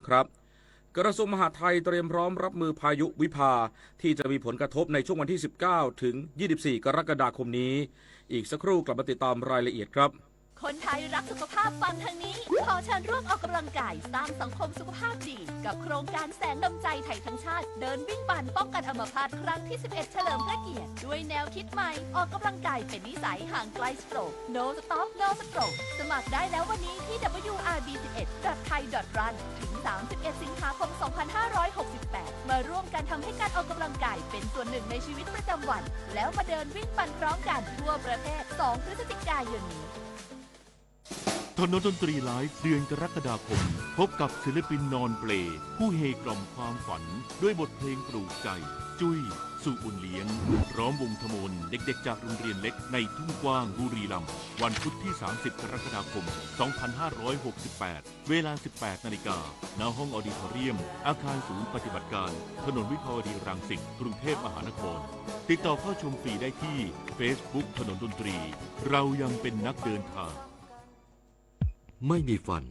ครับกระทรวงมหาดไทยเตรียมพร้อมรับมือพายุวิภาที่จะมีผลกระทบในช่วงวันที่ 19 ถึง 24 กรกฎาคมนี้อีกสักครู่กลับมาติดตามรายละเอียดครับคนไทยรักสุขภาพฟังทางนี้ขอเชิญร่วมออกกำลังกายสร้างสังคมสุขภาพดีกับโครงการแสนดลใจไทยทั้งชาติเดินวิ่งปั่นป้องกันอัมพาตครั้งที่ 11 เฉลิมพระเกียรติด้วยแนวคิดใหม่ออกกำลังกายเป็นนิสัยห่างไกลสโตรก No Stop No Stroke สมัครได้แล้ววันนี้ที่ wrb11.thai.run ถึง 31 สิงหาคม 2568 มาร่วมกันทำให้การออกกำลังกายเป็นส่วนหนึ่งในชีวิตประจำวันแล้วมาเดินวิ่งปั่นพร้อมกันทั่วประเทศ 2 พฤศจิกายนนี้ถนนดนตรีไลฟ์เดือนกรกฎาคมพบกับศิลปินนอนเปลผู้เฮกล่อมความฝันด้วยบทเพลงปลูกใจจุ้ยสุบุญเลี้ยงพร้อมวงธมนเด็กๆจากโรงเรียนเล็กในทุ่งกว้างบุรีรัมย์วันพุธที่ 30 กรกฎาคม 2568 เวลา 18 นาฬิกาณห้องออดิทอเรียมอาคารศูนย์ปฏิบัติการถนนวิภาวดีรังสิตกรุงเทพมหานครติดต่อเข้าชมฟรีได้ที่ Facebook ถนนดนตรีเรายังเป็นนักเดินทางไม่มีฟัน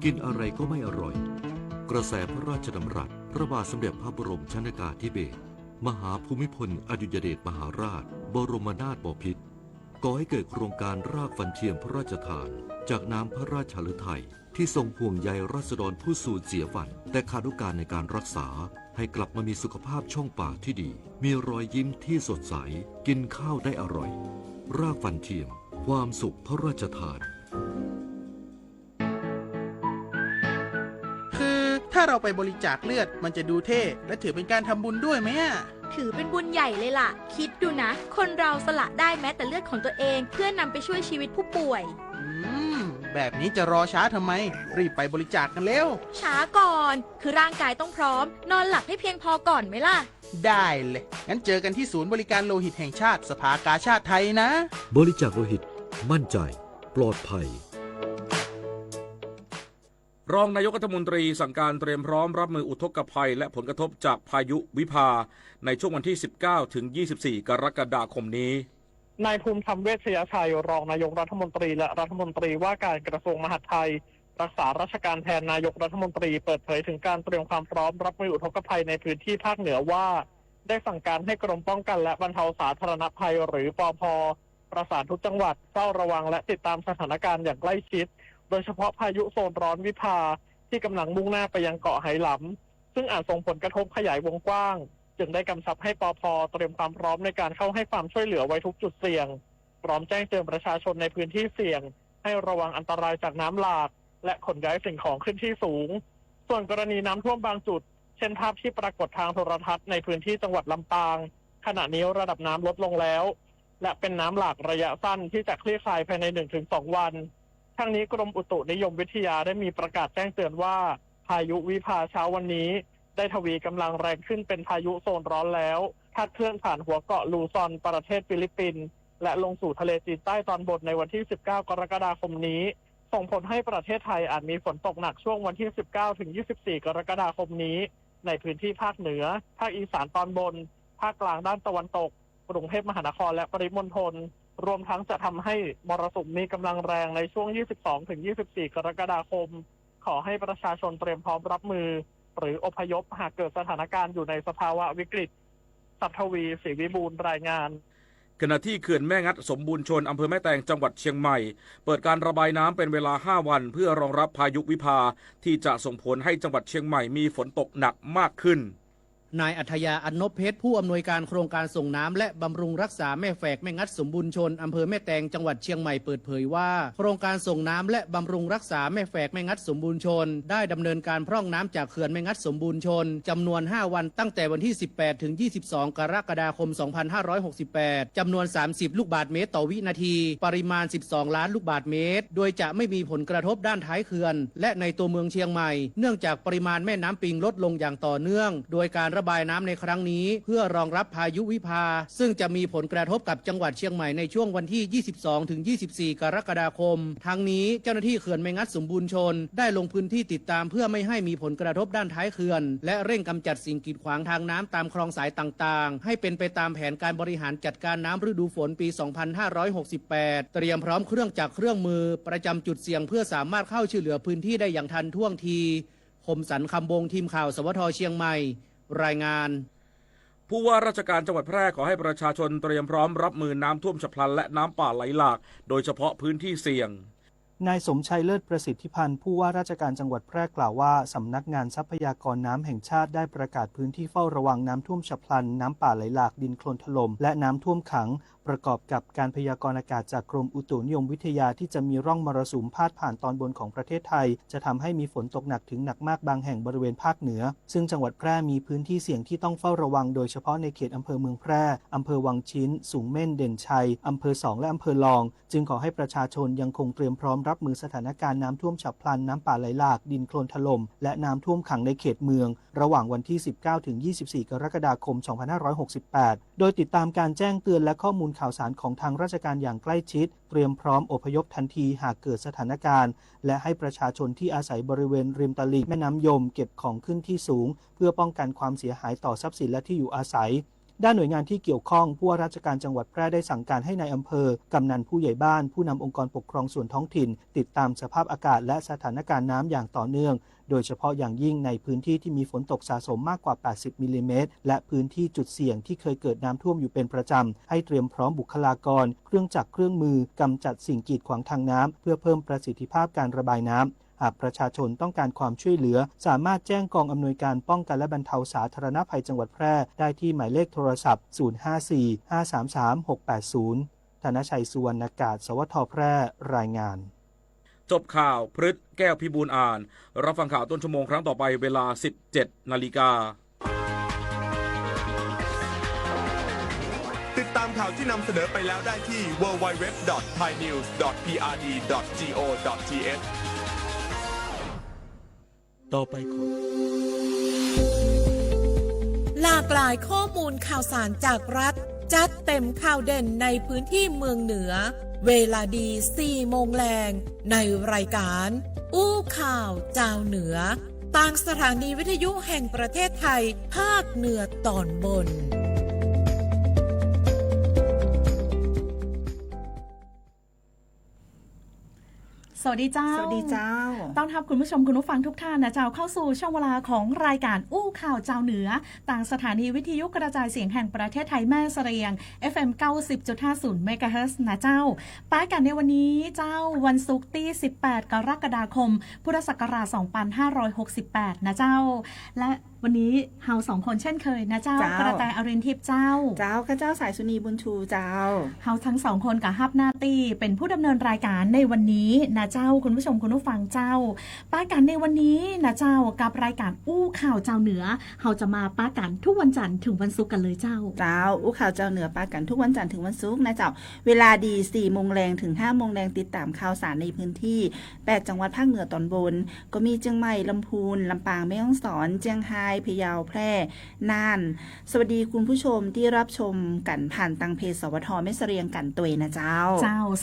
กินอะไรก็ไม่อร่อยกระแสพระราชดำรัสพระบาทสมเด็จพระบรมชนกาธิเบศรมหาภูมิพลอดุลยเดชมหาราชบรมนาถบพิตรก่อให้เกิดโครงการรากฟันเทียมพระราชทานจากน้ำพระราชฤทัยที่ทรงห่วงใยราษฎรผู้สูญเสียฟันแต่ขาดโอกาสในการรักษาให้กลับมามีสุขภาพช่องปากที่ดีมีรอยยิ้มที่สดใสกินข้าวได้อร่อยรากฟันเทียมความสุขพระราชทานถ้าเราไปบริจาคเลือดมันจะดูเท่และถือเป็นการทำบุญด้วยไหมถือเป็นบุญใหญ่เลยล่ะคิดดูนะคนเราสละได้แม้แต่เลือดของตัวเองเพื่อนำไปช่วยชีวิตผู้ป่วยแบบนี้จะรอช้าทำไมรีบไปบริจาคกันเร็วช้าก่อนคือร่างกายต้องพร้อมนอนหลับให้เพียงพอก่อนไหมล่ะได้เลยงั้นเจอกันที่ศูนย์บริการโลหิตแห่งชาติสภากาชาติไทยนะบริจาคโลหิตมั่นใจปลอดภัยรองนายกรัฐมนตรีสั่งการเตรียมพร้อมรับมืออุทกภัยและผลกระทบจากพายุวิภาในช่วงวันที่ 19 ถึง 24 กรกฎาคมนี้นายภูมิธรรมเวชยชัยรองนายกรัฐมนตรีและรัฐมนตรีว่าการกระทรวงมหาดไทยรักษาราชการแทนนายกรัฐมนตรีเปิดเผยถึงการเตรียมความพร้อมรับมืออุทกภัยในพื้นที่ภาคเหนือว่าได้สั่งการให้กรมป้องกันและบรรเทาสาธารณภัยหรือปภ.ประสานทุกจังหวัดเฝ้าระวังและติดตามสถานการณ์อย่างใกล้ชิดโดยเฉพาะพายุโซนร้อนวิภาที่กำลังมุ่งหน้าไปยังเกาะไหหลำซึ่งอาจส่งผลกระทบขยายวงกว้างจึงได้กำชับให้ปภ.เตรียมความพร้อมในการเข้าให้ความช่วยเหลือไว้ทุกจุดเสี่ยงพร้อมแจ้งเตือนประชาชนในพื้นที่เสี่ยงให้ระวังอันตรายจากน้ำหลากและขนย้ายสิ่งของขึ้นที่สูงส่วนกรณีน้ำท่วมบางจุดเช่นภาพที่ปรากฏทางโทรทัศน์ในพื้นที่จังหวัดลำปางขณะนี้ระดับน้ำลดลงแล้วและเป็นน้ำหลากระยะสั้นที่จะคลี่คลายภายใน 1-2 วันทั้งนี้กรมอุตุนิยมวิทยาได้มีประกาศแจ้งเตือนว่าพายุวิภาเช้าวันนี้ได้ทวีกำลังแรงขึ้นเป็นพายุโซนร้อนแล้วพัดเคลื่อนผ่านหัวเกาะลูซอนประเทศฟิลิปปินส์และลงสู่ทะเลจีนใต้ตอนบนในวันที่ 19 กรกฎาคมนี้ส่งผลให้ประเทศไทยอาจมีฝนตกหนักช่วงวันที่ 19 ถึง 24 กรกฎาคมนี้ในพื้นที่ภาคเหนือภาคอีสานตอนบนภาคกลางด้านตะวันตกกรุงเทพมหานครและปริมณฑลรวมทั้งจะทำให้มรสุมมีกำลังแรงในช่วง 22-24 กรกฎาคมขอให้ประชาชนเตรียมพร้อมรับมือหรืออพยพหากเกิดสถานการณ์อยู่ในสภาวะวิกฤตสัทวีศรีวิบูลย์รายงานขณะที่เขื่อนแม่งัดสมบูรณ์ชนอำเภอแม่แตงจังหวัดเชียงใหม่เปิดการระบายน้ำเป็นเวลา 5 วันเพื่อรองรับพายุวิภาที่จะส่งผลให้จังหวัดเชียงใหม่มีฝนตกหนักมากขึ้นนายอัธยา อันนพเพชรผู้อำนวยการโครงการส่งน้ำและบำรุงรักษาแม่แฝกแม่งัดสมบูรณ์ชนอำเภอแม่แตงจังหวัดเชียงใหม่เปิดเผยว่าโครงการส่งน้ำและบำรุงรักษาแม่แฝกแม่งัดสมบูรณ์ชนได้ดำเนินการพร่องน้ำจากเขื่อนแม่งัดสมบูรณ์ชนจำนวน5วันตั้งแต่วันที่18ถึง22กรกฎาคม2568จำนวน30ลูกบาศก์เมตรต่อวินาทีปริมาณ12ล้านลูกบาศก์เมตรโดยจะไม่มีผลกระทบด้านท้ายเขื่อนและในตัวเมืองเชียงใหม่เนื่องจากปริมาณแม่น้ำปิงลดลงอย่างต่อเนื่องโดยการระบายน้ำในครั้งนี้เพื่อรองรับพายุวิภาซึ่งจะมีผลกระทบกับจังหวัดเชียงใหม่ในช่วงวันที่ 22 ถึง 24 กรกฎาคมทั้งนี้เจ้าหน้าที่เขื่อนแม่งัดสมบูรณ์ชนได้ลงพื้นที่ติดตามเพื่อไม่ให้มีผลกระทบด้านท้ายเขื่อนและเร่งกำจัดสิ่งกีดขวางทางน้ำตามคลองสายต่างๆให้เป็นไปตามแผนการบริหารจัดการน้ำฤดูฝนปี 2568 เตรียมพร้อมเครื่องจักรเครื่องมือประจำจุดเสี่ยงเพื่อสามารถเข้าช่วยเหลือพื้นที่ได้อย่างทันท่วงที คมสันคำบงทีมข่าวสวทเชียงใหม่รายงาน ผู้ว่าราชการจังหวัดแพร่ขอให้ประชาชนเตรียมพร้อมรับมือน้ำท่วมฉับพลันและน้ำป่าไหลหลากโดยเฉพาะพื้นที่เสี่ยง นายสมชัยเลิศประสิทธิพันธ์ผู้ว่าราชการจังหวัดแพร่กล่าวว่าสำนักงานทรัพยากรน้ำแห่งชาติได้ประกาศพื้นที่เฝ้าระวังน้ำท่วมฉับพลันน้ำป่าไหลหลากดินโคลนถล่มและน้ำท่วมขังประกอบกับการพยากรณ์อากาศจากกรมอุตุนิยมวิทยาที่จะมีร่องมรสุมพาดผ่านตอนบนของประเทศไทยจะทำให้มีฝนตกหนักถึงหนักมากบางแห่งบริเวณภาคเหนือซึ่งจังหวัดแพร่มีพื้นที่เสี่ยงที่ต้องเฝ้าระวังโดยเฉพาะในเขตอำเภอเมืองแพร่อำเภอวังชิ้นสูงเม่นเด่นชัยอำเภอ2และอำเภอลองจึงขอให้ประชาชนยังคงเตรียมพร้อมรับมือสถานการณ์น้ำท่วมฉับพลันน้ำป่าไหลหลากดินโคลนถล่มและน้ำท่วมขังในเขตเมืองระหว่างวันที่ 19 ถึง 24 กรกฎาคม 2568 โดยติดตามการแจ้งเตือนและข้อมูลข่าวสารของทางราชการอย่างใกล้ชิดเตรียมพร้อมอพยพทันทีหากเกิดสถานการณ์และให้ประชาชนที่อาศัยบริเวณริมตลิ่งแม่น้ำยมเก็บของขึ้นที่สูงเพื่อป้องกันความเสียหายต่อทรัพย์สินและที่อยู่อาศัยด้านหน่วยงานที่เกี่ยวข้องผู้ว่าราชการจังหวัดแพร่ได้สั่งการให้นายอำเภอกำนันผู้ใหญ่บ้านผู้นำองค์กรปกครองส่วนท้องถิ่นติดตามสภาพอากาศและสถานการณ์น้ำอย่างต่อเนื่องโดยเฉพาะอย่างยิ่งในพื้นที่ที่มีฝนตกสะสมมากกว่า 80 มิลลิเมตรและพื้นที่จุดเสี่ยงที่เคยเกิดน้ำท่วมอยู่เป็นประจำให้เตรียมพร้อมบุคลากรเครื่องจักรเครื่องมือกำจัดสิ่งกีดขวางทางน้ำเพื่อเพิ่มประสิทธิภาพการระบายน้ำหากประชาชนต้องการความช่วยเหลือสามารถแจ้งกองอำนวยการป้องกันและบรรเทาสาธารณภัยจังหวัดแพร่ได้ที่หมายเลขโทรศัพท์ 054-533-680 ธนชัยสุวรรณกาศสวทแพร่รายงานจบข่าวพฤษแก้วพิบูลอ่านรับฟังข่าวต้นชั่วโมงครั้งต่อไปเวลา 17 นาฬิกาติดตามข่าวที่นำเสนอไปแล้วได้ที่ www.thainews.prd.go.th ต่อไปขอหลากหลายข้อมูลข่าวสารจากรัฐจัดเต็มข่าวเด่นในพื้นที่เมืองเหนือเวลาดี 4 โมงแรงในรายการอู้ข่าวเจ้าเหนือต่างสถานีวิทยุแห่งประเทศไทยภาคเหนือตอนบนสวัสดีเจ้าสวัสดีเจ้าต้อนรับคุณผู้ชมคุณผู้ฟังทุกท่านนะเจ้าเข้าสู่ช่วงเวลาของรายการอู้ข่าวเจ้าเหนือต่างสถานีวิทยุกระจายเสียงแห่งประเทศไทยแม่เสรียง FM 90.50 เมกะเฮิรตซ์นะเจ้าป้ายกันในวันนี้เจ้าวันศุกร์ที่ 18 กรกฎาคม พุทธศักราช 2568 นะเจ้าและวันนี้เฮา2คนเช่นเคยนะเจ้ากระแตอรินทิพย์เจ้าข้าเจ้าสายสุนีบุญชูเจ้าเฮาทั้ง2คนกับฮับหน้าตี้เป็นผู้ดำเนินรายการในวันนี้นะเจ้าคุณผู้ชมคุณผู้ฟังเจ้าป้ากันในวันนี้นะเจ้ากับรายการอู้ข่าวเจ้าเหนือเฮาจะมาป้ากันทุกวันจันทร์ถึงวันศุกร์กันเลยเจ้าอู้ข่าวเจ้าเหนือป้ากันทุกวันจันทร์ถึงวันศุกร์นะเจ้าเวลาดี 4 โมงแรงถึง 5 โมงแรงติดตามข่าวสารในพื้นที่8จังหวัดภาคเหนือตอนบนก็มีเชียงใหม่ลำพูนลำปางแม่ฮ่องสอนเชียงรายพะเยาแพร่น่านสวัสดีคุณผู้ชมที่รับชมกันผ่านทางเพจสวทแม่เสรียงกันตัวยนะเจ้า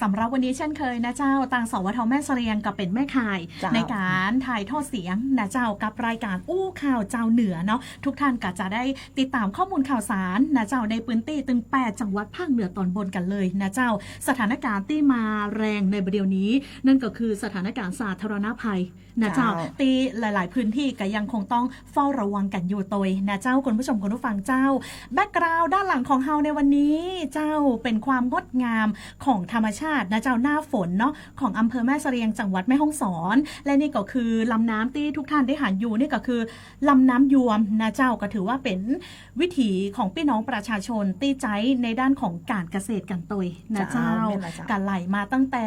สำหรับวันนี้เช่นเคยนะเจ้าทางสวทแม่เสรียงกับเป็นแม่ข่ายในการถ่ายทอดเสียงนะเจ้ากับรายการอู้ข่าวเจ้าเหนือเนาะทุกท่านก็จะได้ติดตามข้อมูลข่าวสารนะเจ้าในพื้นที่ถึง8จังหวัดภาคเหนือตอนบนกันเลยนะเจ้าสถานการณ์ที่มาแรงในประเดี๋ยวนี้นั่นก็คือสถานการณ์สาธารณภัยนะเจ้าที่หลายๆพื้นที่ก็ยังคงต้องเฝ้าระวังกันอยู่ตัวนะเจ้าคุณผู้ชมคุณผู้ฟังเจ้าแบ็กกราวด์ด้านหลังของเฮาในวันนี้เจ้าเป็นความงดงามของธรรมชาตินะเจ้าหน้าฝนเนาะของอำเภอแม่เสรียงจังหวัดแม่ฮ่องสอนและนี่ก็คือลำน้ำที่ทุกท่านได้หันอยู่นี่ก็คือลำน้ำยวมนะเจ้าก็ถือว่าเป็นวิถีของพี่น้องประชาชนที่ใจในด้านของการเกษตรกันตัวนะเจ้าการไหลมาตั้งแต่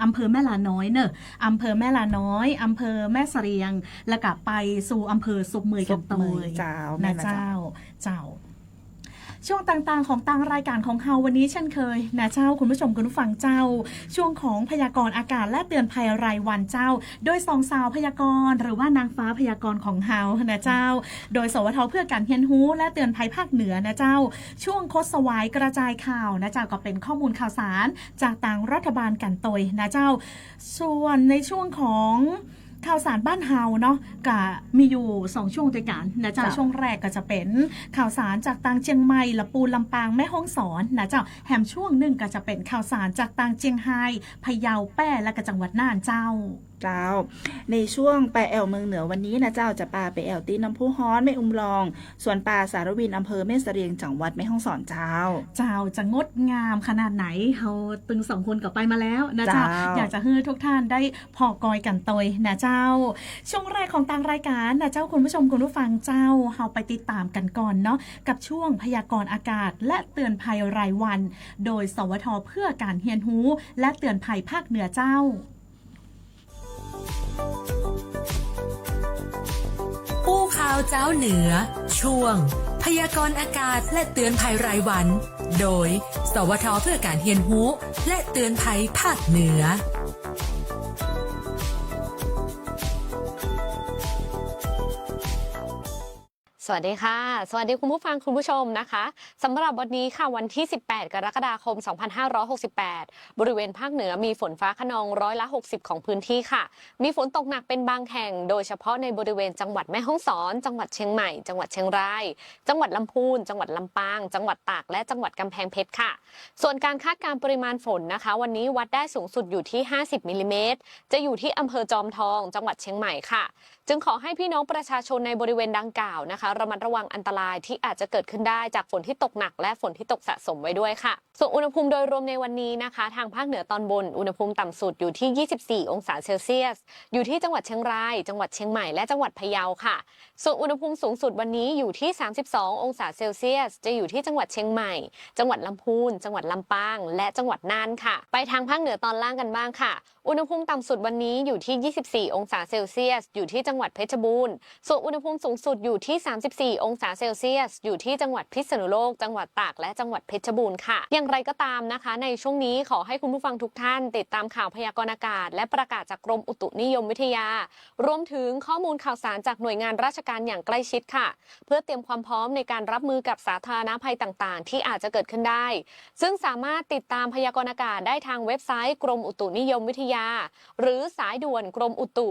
อำเภอแม่ลาน้อยเนอะอำเภอแม่ลาน้อยอำเภอแม่เสรียงแล้วก็ไปสู่อำเภอสุกเมยกันตัวนะเจ้าช่วงต่างๆของต่างรายการของเฮาวันนี้เช่นเคยนะเจ้าคุณผู้ชมคุณผู้ฟังเจ้าช่วงของพยากรณ์อากาศและเตือนภัยรายวันเจ้าโดยสองสาวพยากรณ์หรือว่านางฟ้าพยากรณ์ของเฮานะเจ้าโดยสวทเพื่อการเรียนรู้และเตือนภัยภาคเหนือนะเจ้าช่วงคดสวายกระจายข่าวนะเจ้าก็เป็นข้อมูลข่าวสารจากต่างรัฐบาลกันตยนะเจ้าส่วนในช่วงของข่าวสารบ้านเฮาเนาะก็มีอยู่2ช่วงด้วยกันนะเจ้าช่วงแรกก็จะเป็นข่าวสารจากต่างเชียงใหม่ลำปูนลำปางแม่ฮ่องสอนนะเจ้าแถมช่วงนึงก็จะเป็นข่าวสารจากต่างเชียงรายพะเยาแป้และก็จังหวัดน่านเจ้า เจ้าในช่วงไปแอวเมืองเหนือวันนี้นะเจ้าจะปาไปแอวตีน้ำพุฮ้อนแม่อุ้มรองสวนป่าสารวินอำเภอแม่เสรียงจังหวัดแม่ฮ่องสอนเจ้าจะงดงามขนาดไหนเฮาตึง2คนกลับไปมาแล้วนะเจ้าอยากจะให้ทุกท่านได้พอกอยกันตยนะเจ้าช่วงแรกของทางรายการนะเจ้าคุณผู้ชมคุณผู้ฟังเจ้าเฮาไปติดตามกันก่อนเนาะกับช่วงพยากรณ์อากาศและเตือนภัยรายวันโดยสวท.เพื่อการเรียนรู้และเตือนภัยภาคเหนือเจ้าอู้ข่าวเจ้าเหนือช่วงพยากรณ์อากาศและเตือนภัยรายวันโดยสวท.เพื่อการเรียนรู้และเตือนภัยภาคเหนือสวัสดีค่ะสวัสดีคุณผู้ฟังคุณผู้ชมนะคะสำหรับวันนี้ค่ะวันที่18กรกฎาคม2568บริเวณภาคเหนือมีฝนฟ้าคะนอง60%ของพื้นที่ค่ะมีฝนตกหนักเป็นบางแห่งโดยเฉพาะในบริเวณจังหวัดแม่ฮ่องสอนจังหวัดเชียงใหม่จังหวัดเชียงรายจังหวัดลำพูนจังหวัดลำปางจังหวัดตากและจังหวัดกำแพงเพชรค่ะส่วนการคาดการณ์ปริมาณฝนนะคะวันนี้วัดได้สูงสุดอยู่ที่50มิลลิเมตรจะอยู่ที่อำเภอจอมทองจังหวัดเชียงใหม่ค่ะจึงขอให้พี่น้องประชาชนในบริเวณดังกล่าวนะคะระมัดระวังอันตรายที่อาจจะเกิดขึ้นได้จากฝนที่ตกหนักและฝนที่ตกสะสมไว้ด้วยค่ะส่วนอุณหภูมิโดยรวมในวันนี้นะคะทางภาคเหนือตอนบนอุณหภูมิต่ำสุดอยู่ที่24องศาเซลเซียสอยู่ที่จังหวัดเชียงรายจังหวัดเชียงใหม่และจังหวัดพะเยาค่ะส่วนอุณหภูมิสูงสุดวันนี้อยู่ที่32องศาเซลเซียสจะอยู่ที่จังหวัดเชียงใหม่จังหวัดลำพูนจังหวัดลำปางและจังหวัดน่านค่ะไปทางภาคเหนือตอนล่างกันบ้างค่ะอุณหภูมิต่ำสุดวันนี้อยู่ที่24องศาเซลเซียสอยู่ที่จังหวัดเพชรบูรณ์ส่วนอุณหภูมิสูงสุดอยู่ที่34องศาเซลเซียสอยู่ที่จังหวัดพิษณุโลกจังหวัดตากและจังหวัดเพชรบูรณ์ค่ะอย่างไรก็ตามนะคะในช่วงนี้ขอให้คุณผู้ฟังทุกท่านติดตามข่าวพยากรณ์อากาศและประกาศจากกรมอุตุนิยมวิทยารวมถึงข้อมูลข่าวสารจากหน่วยงานราชการอย่างใกล้ชิดค่ะเพื่อเตรียมความพร้อมในการรับมือกับสาธารณภัยต่างๆที่อาจจะเกิดขึ้นได้ซึ่งสามารถติดตามพยากรณ์อากาศได้ทางเว็บไซต์กรมอุตุนิยมวิทยาหรือสายด่วนกรมอุตุ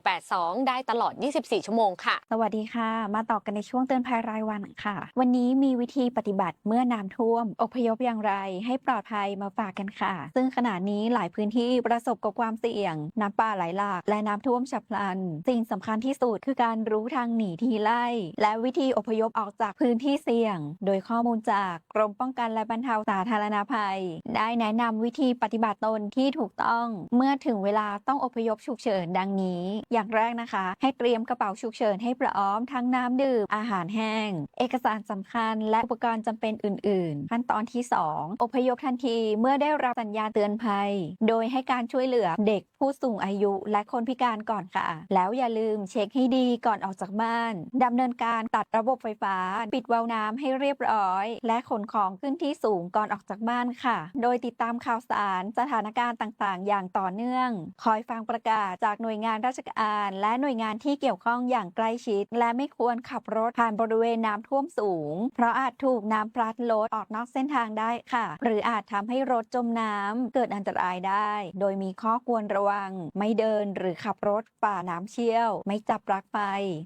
1182ได้ตลอด24ชั่วโมงค่ะสวัสดีค่ะมาต่อกันในช่วงเตือนภัยรายวันค่ะวันนี้มีวิธีปฏิบัติเมื่อน้ำท่วมอพยพอย่างไรให้ปลอดภัยมาฝากกันค่ะซึ่งขณะนี้หลายพื้นที่ประสบกับความเสี่ยงน้ำป่าไหลหลากและน้ำท่วมฉับพลันสิ่งสำคัญที่สุดคือการรู้ทางหนีทีไล่และวิธีอพยพออกจากพื้นที่เสี่ยงโดยข้อมูลจากกรมป้องกันและบรรเทาสาธารณภัยได้แนะนำวิธีปฏิบัติตนที่ถูกต้องเมื่อถึงเวลาต้องอพยพฉุกเฉินดังนี้อย่างแรกนะคะให้เตรียมกระเป๋าฉุกเฉินให้พร้อมทั้งน้ำดื่มอาหารแห้งเอกสารสำคัญและอุปกรณ์จำเป็นอื่นๆขั้นตอนที่2อพยพทันทีเมื่อได้รับสัญญาณเตือนภัยโดยให้การช่วยเหลือเด็กผู้สูงอายุและคนพิการก่อนค่ะแล้วอย่าลืมเช็คให้ดีก่อนออกจากบ้านดำเนินการตัดระบบไฟฟ้าปิดวาล์วน้ำให้เรียบร้อยและขนของขึ้นที่สูงก่อนออกจากบ้านค่ะโดยติดตามข่าวสารสถานการณ์ต่างๆอย่างต่อเนื่องคอยฟังประกาศจากหน่วยงานราชการและหน่วยงานที่เกี่ยวข้องอย่างใกล้ชิดและไม่ควรขับรถผ่านบริเวณน้ำท่วมสูงเพราะอาจถูกน้ำพลัดรถออกนอกเส้นทางได้ค่ะหรืออาจทำให้รถจมน้ำเกิดอันตรายได้โดยมีข้อควรระวังไม่เดินหรือขับรถฝ่าน้ำเชี่ยวไม่จับปลั๊กไฟ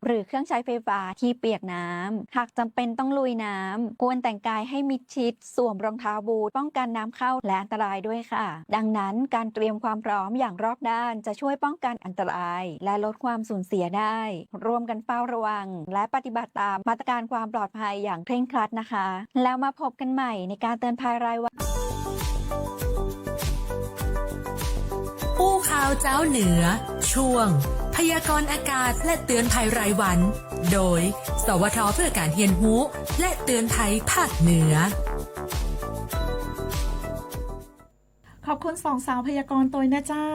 หรือเครื่องใช้ไฟฟ้าที่เปียกน้ำหากจำเป็นต้องลุยน้ำควรแต่งกายให้มิดชิดสวมรองเท้าบูทป้องกันน้ำเข้าและอันตรายด้วยค่ะดังนั้นการเตรียมความพร้อมอย่างรอบด้านจะช่วยป้องกันอันตรายและลดความสูญเสียได้ร่วมกันเฝ้าระวังและปฏิบัติตามมาตรการความปลอดภัยอย่างเคร่งครัดนะคะแล้วมาพบกันใหม่ในการเตือนภัยรายวันอู้ข่าวเจ้าเหนือช่วงพยากรณ์อากาศและเตือนภัยรายวันโดยสวท.เพื่อการเรียนรู้และเตือนภัยภาคเหนือขอบคุณสองสาวพยากรณ์ตัวนะเจ้า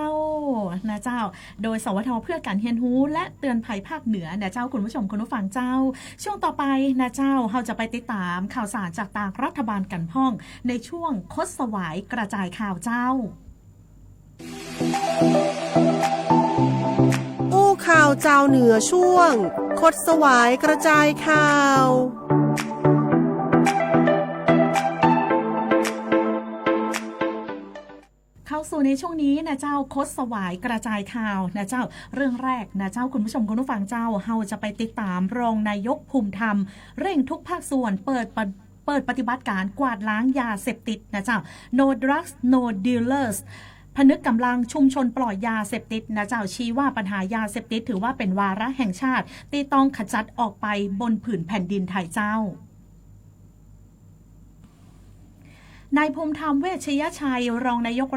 โดยสวท.เพื่อการเรียนรู้และเตือนภัยภาคเหนือนะเจ้าคุณผู้ชมคุณผู้ฟังเจ้าช่วงต่อไปนะเจ้าเราจะไปติดตามข่าวสารจากทางรัฐบาลกันพ่องในช่วงคดสวายกระจายข่าวเจ้าอู้ข่าวเจ้าเหนือช่วงคดสวายกระจายข่าวเข้าสู่ในช่วงนี้นะเจ้าคดสวายกระจายข่าวนะเจ้าเรื่องแรกนะเจ้าคุณผู้ชมคุณผู้ฟังเจ้าเราจะไปติดตามรองนายกภูมิธรรมเร่งทุกภาคส่วนเปิดปฏิบัติการกวาดล้างยาเสพติดนะเจ้า No drugs no dealers ผนึกกำลังชุมชนปล่อยยาเสพติดนะเจ้าชี้ว่าปัญหายาเสพติดถือว่าเป็นวาระแห่งชาติที่ต้องขจัดออกไปบนผืนแผ่นดินไทยเจ้านายภูมิธรรมเวชยชัยรองนายก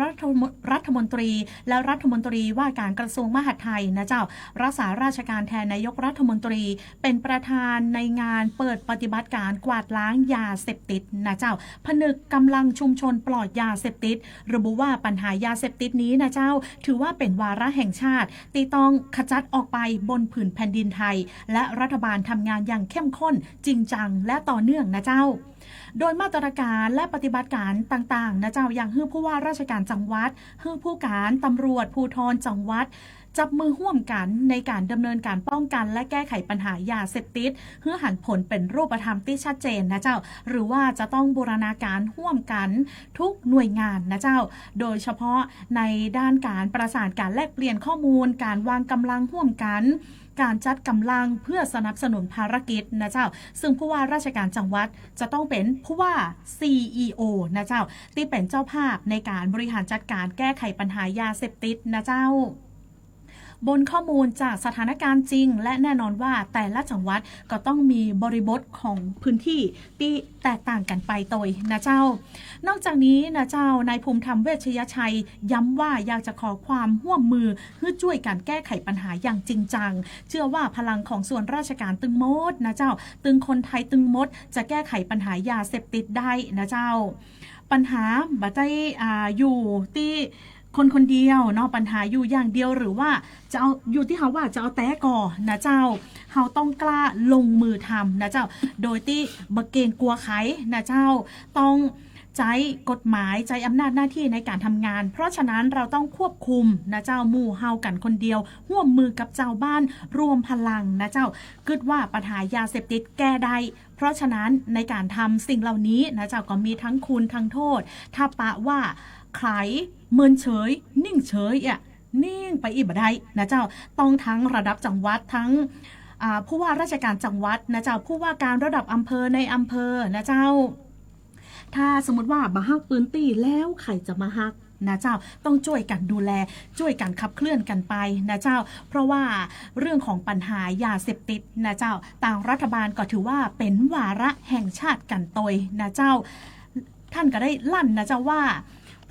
รัฐมนตรีและรัฐมนตรีว่าการกระทรวงมหาดไทยนะเจ้ารักษาราชการแทนนายกรัฐมนตรีเป็นประธานในงานเปิดปฏิบัติการกวาดล้างยาเสพติดนะเจ้าผนึกกำลังชุมชนปลอดยาเสพติดระบุว่าปัญหายาเสพติดนี้นะเจ้าถือว่าเป็นวาระแห่งชาติที่ต้องขจัดออกไปบนผืนแผ่นดินไทยและรัฐบาลทำงานอย่างเข้มข้นจริงจังและต่อเนื่องนะเจ้าโดยมาตรการและปฏิบัติการต่างๆนะเจ้าอย่างฮื้อผู้ว่าราชการจังหวัดฮื้อผู้การตำรวจภูธรจังหวัดจับมือร่วมกันในการดำเนินการป้องกันและแก้ไขปัญหายาเสพติดเพื่อหันผลเป็นรูปธรรมที่ชัดเจนนะเจ้าหรือว่าจะต้องบูรณาการร่วมกันทุกหน่วยงานนะเจ้าโดยเฉพาะในด้านการประสานการแลกเปลี่ยนข้อมูลการวางกำลังร่วมกันการจัดกำลังเพื่อสนับสนุนภารกิจนะเจ้าซึ่งผู้ว่าราชการจังหวัดจะต้องเป็นผู้ว่า CEO นะเจ้าที่เป็นเจ้าภาพในการบริหารจัดการแก้ไขปัญหายาเสพติดนะเจ้าบนข้อมูลจากสถานการณ์จริงและแน่นอนว่าแต่ละจังหวัดก็ต้องมีบริบทของพื้นที่ที่แตกต่างกันไปโดยนะเจ้านอกจากนี้นะเจ้านายภูมิธรรมเวชยชัยย้ำว่าอยากจะขอความร่วมมือเพื่อช่วยการแก้ไขปัญหาอย่างจริงจังเชื่อว่าพลังของส่วนราชการตึงมดนะเจ้าตึงคนไทยตึงมดจะแก้ไขปัญหายาเสพติดได้นะเจ้าปัญหาบัตรอยู่ที่คนเดียวเนาะปัญหาอยู่อย่างเดียวหรือว่าจะเอาอยู่ที่เขาว่าจะเอาแต่ก่อนะเจ้าเขาต้องกล้าลงมือทำนะเจ้าโดยที่บเกงกลัวไขนะเจ้าต้องใจกฎหมายใจอำนาจหน้าที่ในการทำงานเพราะฉะนั้นเราต้องควบคุมนะเจ้าหมู่เฮากันคนเดียวร่วมมือกับเจ้าบ้านรวมพลังนะเจ้าคิดว่าปัญหายาเสพติดแก้ได้เพราะฉะนั้นในการทำสิ่งเหล่านี้นะเจ้าก็มีทั้งคุณทั้งโทษถ้าปะว่าใครเมินเฉยนิ่งเฉยนิ่งไปอีกบ่ได้นะเจ้าต้องทั้งระดับจังหวัดทั้งผู้ว่าราชการจังหวัดนะเจ้าผู้ว่าการระดับอำเภอในอำเภอนะเจ้าถ้าสมมติว่ามาฮักปืนตีแล้วใครจะมาฮักนะเจ้าต้องช่วยกันดูแลช่วยกันขับเคลื่อนกันไปนะเจ้าเพราะว่าเรื่องของปัญหายาเสพติดนะเจ้าต่างรัฐบาลก็ถือว่าเป็นวาระแห่งชาติกันตยนะเจ้าท่านก็ได้ลั่นนะเจ้าว่า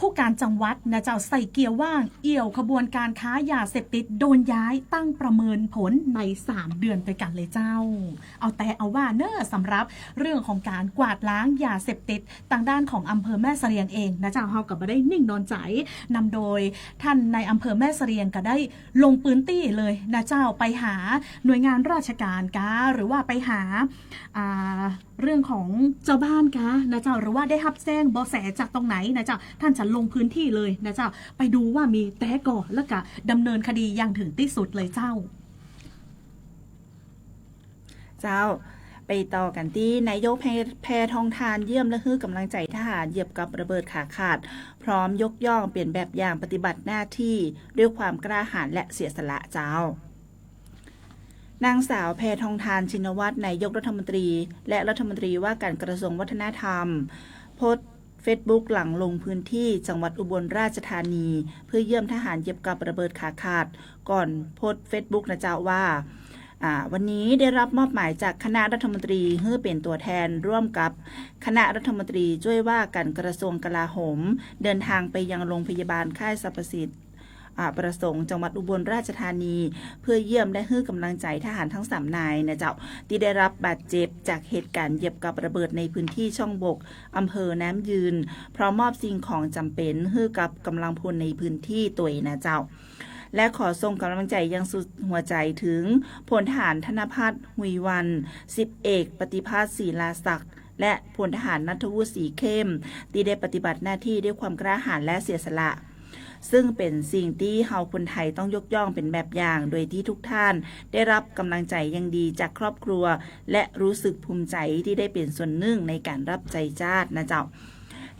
ผู้การจังหวัดนะเจ้าใส่เกียร์ว่างเอี่ยวขบวนการค้ายาเสพติดโดนย้ายตั้งประเมินผลใน3 เดือนไปกันเลยเจ้าเอาว่าเนอะสำหรับเรื่องของการกวาดล้างยาเสพติดทางด้านของอำเภอแม่เสลียงเองนะเจ้าเฮาก็บ่ได้นิ่งนอนใจนำโดยท่านในอำเภอแม่เสลียงก็ได้ลงพื้นที่เลยนะเจ้าไปหาหน่วยงานราชการกาหรือว่าไปหาเรื่องของเจ้าบ้านกานะเจ้าหรือว่าได้รับแจ้งเบาะแสจากตรงไหนนะเจ้าท่านจะลงพื้นที่เลยนะเจ้าไปดูว่ามีแต่ก่อแล้วก็ดำเนินคดีอย่างถึงที่สุดเลยเจ้าไปต่อกันที่นายกแพทองทานเยี่ยมและฮื้อกำลังใจทหารเหยียบกับระเบิดขาขาดพร้อมยกย่องเปลี่ยนแบบอย่างปฏิบัติหน้าที่ด้วยความกล้าหาญและเสียสละเจ้านางสาวแพทองทานชินวัตรนายกรัฐมนตรีและรัฐมนตรีว่าการกระทรวงวัฒนธรรมโพสต์เฟซบุ๊กหลังลงพื้นที่จังหวัดอุบลราชธานีเพื่อเยี่ยมทหารเหยียบกับระเบิดขาขาดก่อนโพสต์เฟซบุ๊กนะเจ้าว่าวันนี้ได้รับมอบหมายจากคณะรัฐมนตรีเพื่อเป็นตัวแทนร่วมกับคณะรัฐมนตรีช่วยว่าการกระทรวงกลาโหมเดินทางไปยังโรงพยาบาลค่ายสรรพสิทธิ์ประสงค์จังหวัดอุบลราชธานีเพื่อเยี่ยมและให้กำลังใจทหารทั้ง3 นายนะเจ้าที่ได้รับบาดเจ็บจากเหตุการณ์เหยียบกับระเบิดในพื้นที่ช่องบกอำเภอน้ำยืนพร้อมมอบสิ่งของจำเป็นให้กับกำลังพลในพื้นที่ตัวนะเจ้าและขอส่งกำลังใจยังสุดหัวใจถึงพลทหารธนภัทรหุยวัน10 เอกปฏิภาสศรีลาศักดิ์และพลทหารณัฐวุฒิศรีเข้มที่ได้ปฏิบัติหน้าที่ด้วยความกล้าหาญและเสียสละซึ่งเป็นสิ่งที่เฮาคนไทยต้องยกย่องเป็นแบบอย่างโดยที่ทุกท่านได้รับกำลังใจอย่างดีจากครอบครัวและรู้สึกภูมิใจที่ได้เป็นส่วนหนึ่งในการรับใจชาตินะเจ้า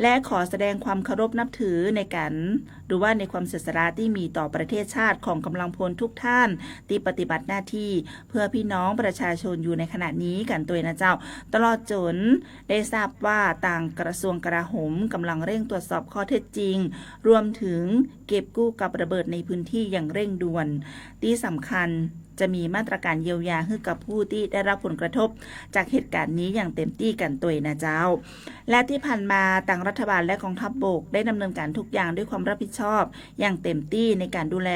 และขอแสดงความเคารพนับถือในการหรือว่าในความเสียสละที่มีต่อประเทศชาติของกำลังพลทุกท่านที่ปฏิบัติหน้าที่เพื่อพี่น้องประชาชนอยู่ในขณะนี้กันตัวนะเจ้าตลอดจนได้ทราบว่าต่างกระทรวงกลาโหมกำลังเร่งตรวจสอบข้อเท็จจริงรวมถึงเก็บกู้กับระเบิดในพื้นที่อย่างเร่งด่วนที่สำคัญจะมีมาตรการเยียวยาให้กับผู้ที่ได้รับผลกระทบจากเหตุการณ์นี้อย่างเต็มที่กันตัวนะเจ้าและที่ผ่านมาต่างรัฐบาลและกองทัพบกได้ดำเนินการทุกอย่างด้วยความรับผิดชอบอย่างเต็มที่ในการดูแล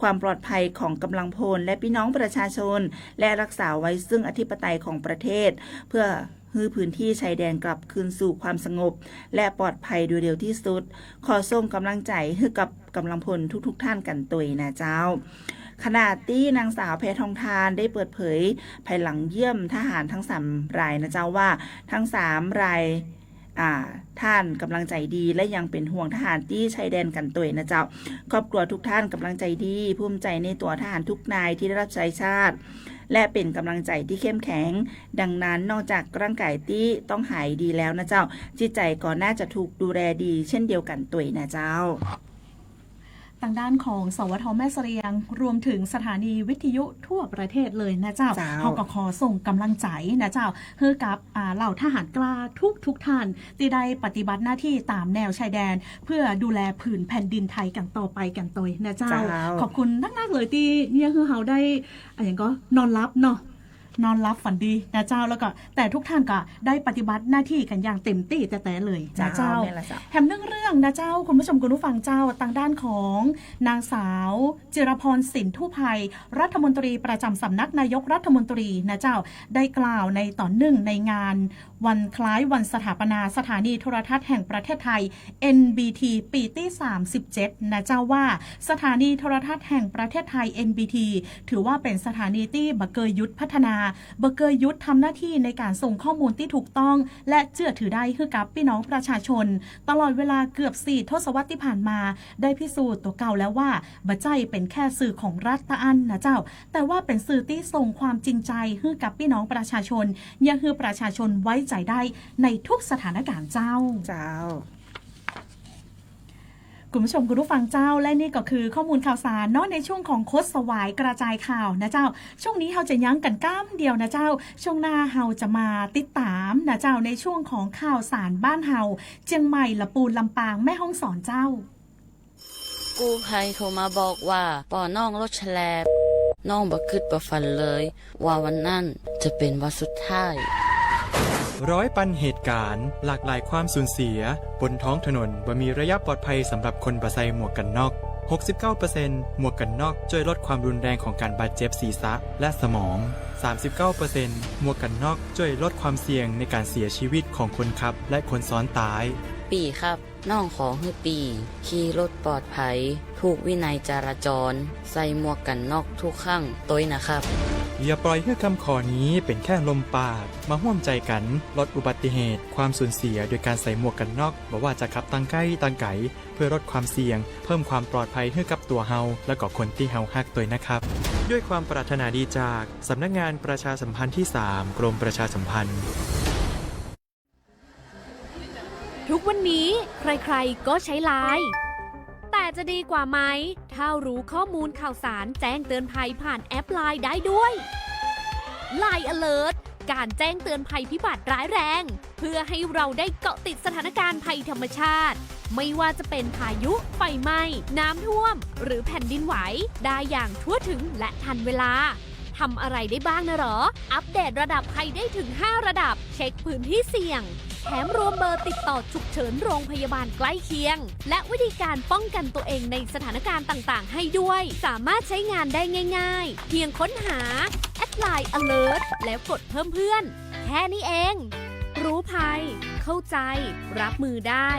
ความปลอดภัยของกำลังพลและพี่น้องประชาชนและรักษาไว้ซึ่งอธิปไตยของประเทศเพื่อให้พื้นที่ชายแดนกลับคืนสู่ความสงบและปลอดภัยโดยเร็วที่สุดขอส่งกำลังใจให้กับกำลังพลทุกท่านกันตัวนะเจ้าขณะที่นางสาวแพทองทานได้เปิดเผยภายหลังเยี่ยมทหารทั้ง3รายนะเจ้าว่าทั้ง3รายท่านกำลังใจดีและยังเป็นห่วงทหารที่ชายแดนกันตัวนะเจ้าครอบครัวทุกท่านกำลังใจดีภูมิใจในตัวทหารทุกนายที่ได้รับใช้ชาติและเป็นกำลังใจที่เข้มแข็งดังนั้นนอกจากร่างกายที่ต้องหายดีแล้วนะเจ้าจิตใจก็น่าจะถูกดูแลดีเช่นเดียวกันตัวนะเจ้าทางด้านของสวทแม่เสรียงรวมถึงสถานีวิทยุทั่วประเทศเลยนะเจ้าเขาก็ขอส่งกำลังใจนะเจ้าเพื่อกับเหล่าทหารกล้าทุกท่านที่ได้ปฏิบัติหน้าที่ตามแนวชายแดนเพื่อดูแลผืนแผ่นดินไทยกันต่อไปกันตัวนะเจ้าขอบคุณนักๆเลยที่เนี่ยคือเขาได้อย่างก็นอนรับเนาะนอนรับฝันดีนะเจ้าแล้วก็แต่ทุกท่านก็ได้ปฏิบัติหน้าที่กันอย่างเต็มที่แต่เลยนะเจ้าแถมเรื่องนะเจ้าคุณผู้ชมคุณผู้ฟังเจ้าทางด้านของนางสาวจิรพรสินทุภัยรัฐมนตรีประจำสำนักนายกรัฐมนตรีนะเจ้าได้กล่าวในตอนหนึ่งในงานวันคล้ายวันสถาปนาสถานีโทรทัศน์แห่งประเทศไทย NBT ปีที่37นะเจ้าว่าสถานีโทรทัศน์แห่งประเทศไทย NBT ถือว่าเป็นสถานีที่บักเกยยุทธพัฒนาบักเกยยุทธทำหน้าที่ในการส่งข้อมูลที่ถูกต้องและเชื่อถือได้ให้กับพี่น้องประชาชนตลอดเวลาเกือบ4 ทศวรรษที่ผ่านมาได้พิสูจน์ตัวเก่าแล้วว่าบัจใจเป็นแค่สื่อของรัฐอันนะเจ้าแต่ว่าเป็นสื่อที่ส่งความจริงใจให้กับพี่น้องประชาชนยังให้ประชาชนไว้ใจได้ในทุกสถานการณ์เจ้าคุณผู้ชมคุณผู้ฟังเจ้าและนี่ก็คือข้อมูลข่าวสารเนาะในช่วงของโคชสวายกระจายข่าวนะเจ้าช่วงนี้เราจะยั้งกันก้ามเดียวนะเจ้าช่วงหน้าเราจะมาติดตามนะเจ้าในช่วงของข่าวสารบ้านเฮาเชียงใหม่ละปูนลำปางแม่ฮ่องสอนเจ้ากู้ภัยโทรมาบอกว่าป่อน้องรถแฉลบน้องบ่คิดบ่ฝันเลยว่าวันนั้นจะเป็นวันสุดท้ายร้อยปันเหตุการณ์หลากหลายความสูญเสียบนท้องถนนบ่มีระยะปลอดภัยสำหรับคนบ่ใส่หมวกกันน็อก 69% หมวกกันน็อกช่วยลดความรุนแรงของการบาดเจ็บศีรษะและสมอง 39% หมวกกันน็อกช่วยลดความเสี่ยงในการเสียชีวิตของคนขับและคนซ้อนท้ายปีครับน้องขอให้ปีขี่รถปลอดภัยถูกวินัยจราจรใส่หมวกกันน็อกทุกครั้งตัวนะครับอย่าปล่อยให้คำขอนี้เป็นแค่ลมปากมาร่วมใจกันลดอุบัติเหตุความสูญเสียโดยการใส่หมวกกันน็อกบ่ว่าจะขับตั้งใกล้ตั้งไกลเพื่อลดความเสี่ยงเพิ่มความปลอดภัยให้กับตัวเฮาและก็คนที่เฮาฮักตัวนะครับด้วยความปรารถนาดีจากสำนักงานประชาสัมพันธ์ที่3กรมประชาสัมพันธ์ทุกวันนี้ใครๆก็ใช้ไลน์แต่จะดีกว่าไหมถ้ารู้ข้อมูลข่าวสารแจ้งเตือนภัยผ่านแอปไลน์ได้ด้วย Line Alert การแจ้งเตือนภัยพิบัติร้ายแรงเพื่อให้เราได้เกาะติดสถานการณ์ภัยธรรมชาติไม่ว่าจะเป็นพายุไฟไหม้น้ำท่วมหรือแผ่นดินไหวได้อย่างทั่วถึงและทันเวลาทำอะไรได้บ้างนะหรออัปเดตระดับภัยได้ถึง5ระดับเช็คพื้นที่เสี่ยงแถมรวมเบอร์ติดต่อฉุกเฉินโรงพยาบาลใกล้เคียงและวิธีการป้องกันตัวเองในสถานการณ์ต่างๆให้ด้วยสามารถใช้งานได้ง่ายๆเพียงค้นหา @Line Alert แล้วกดเพิ่มเพื่อนแค่นี้เองรู้ภัยเข้าใจรับมือได้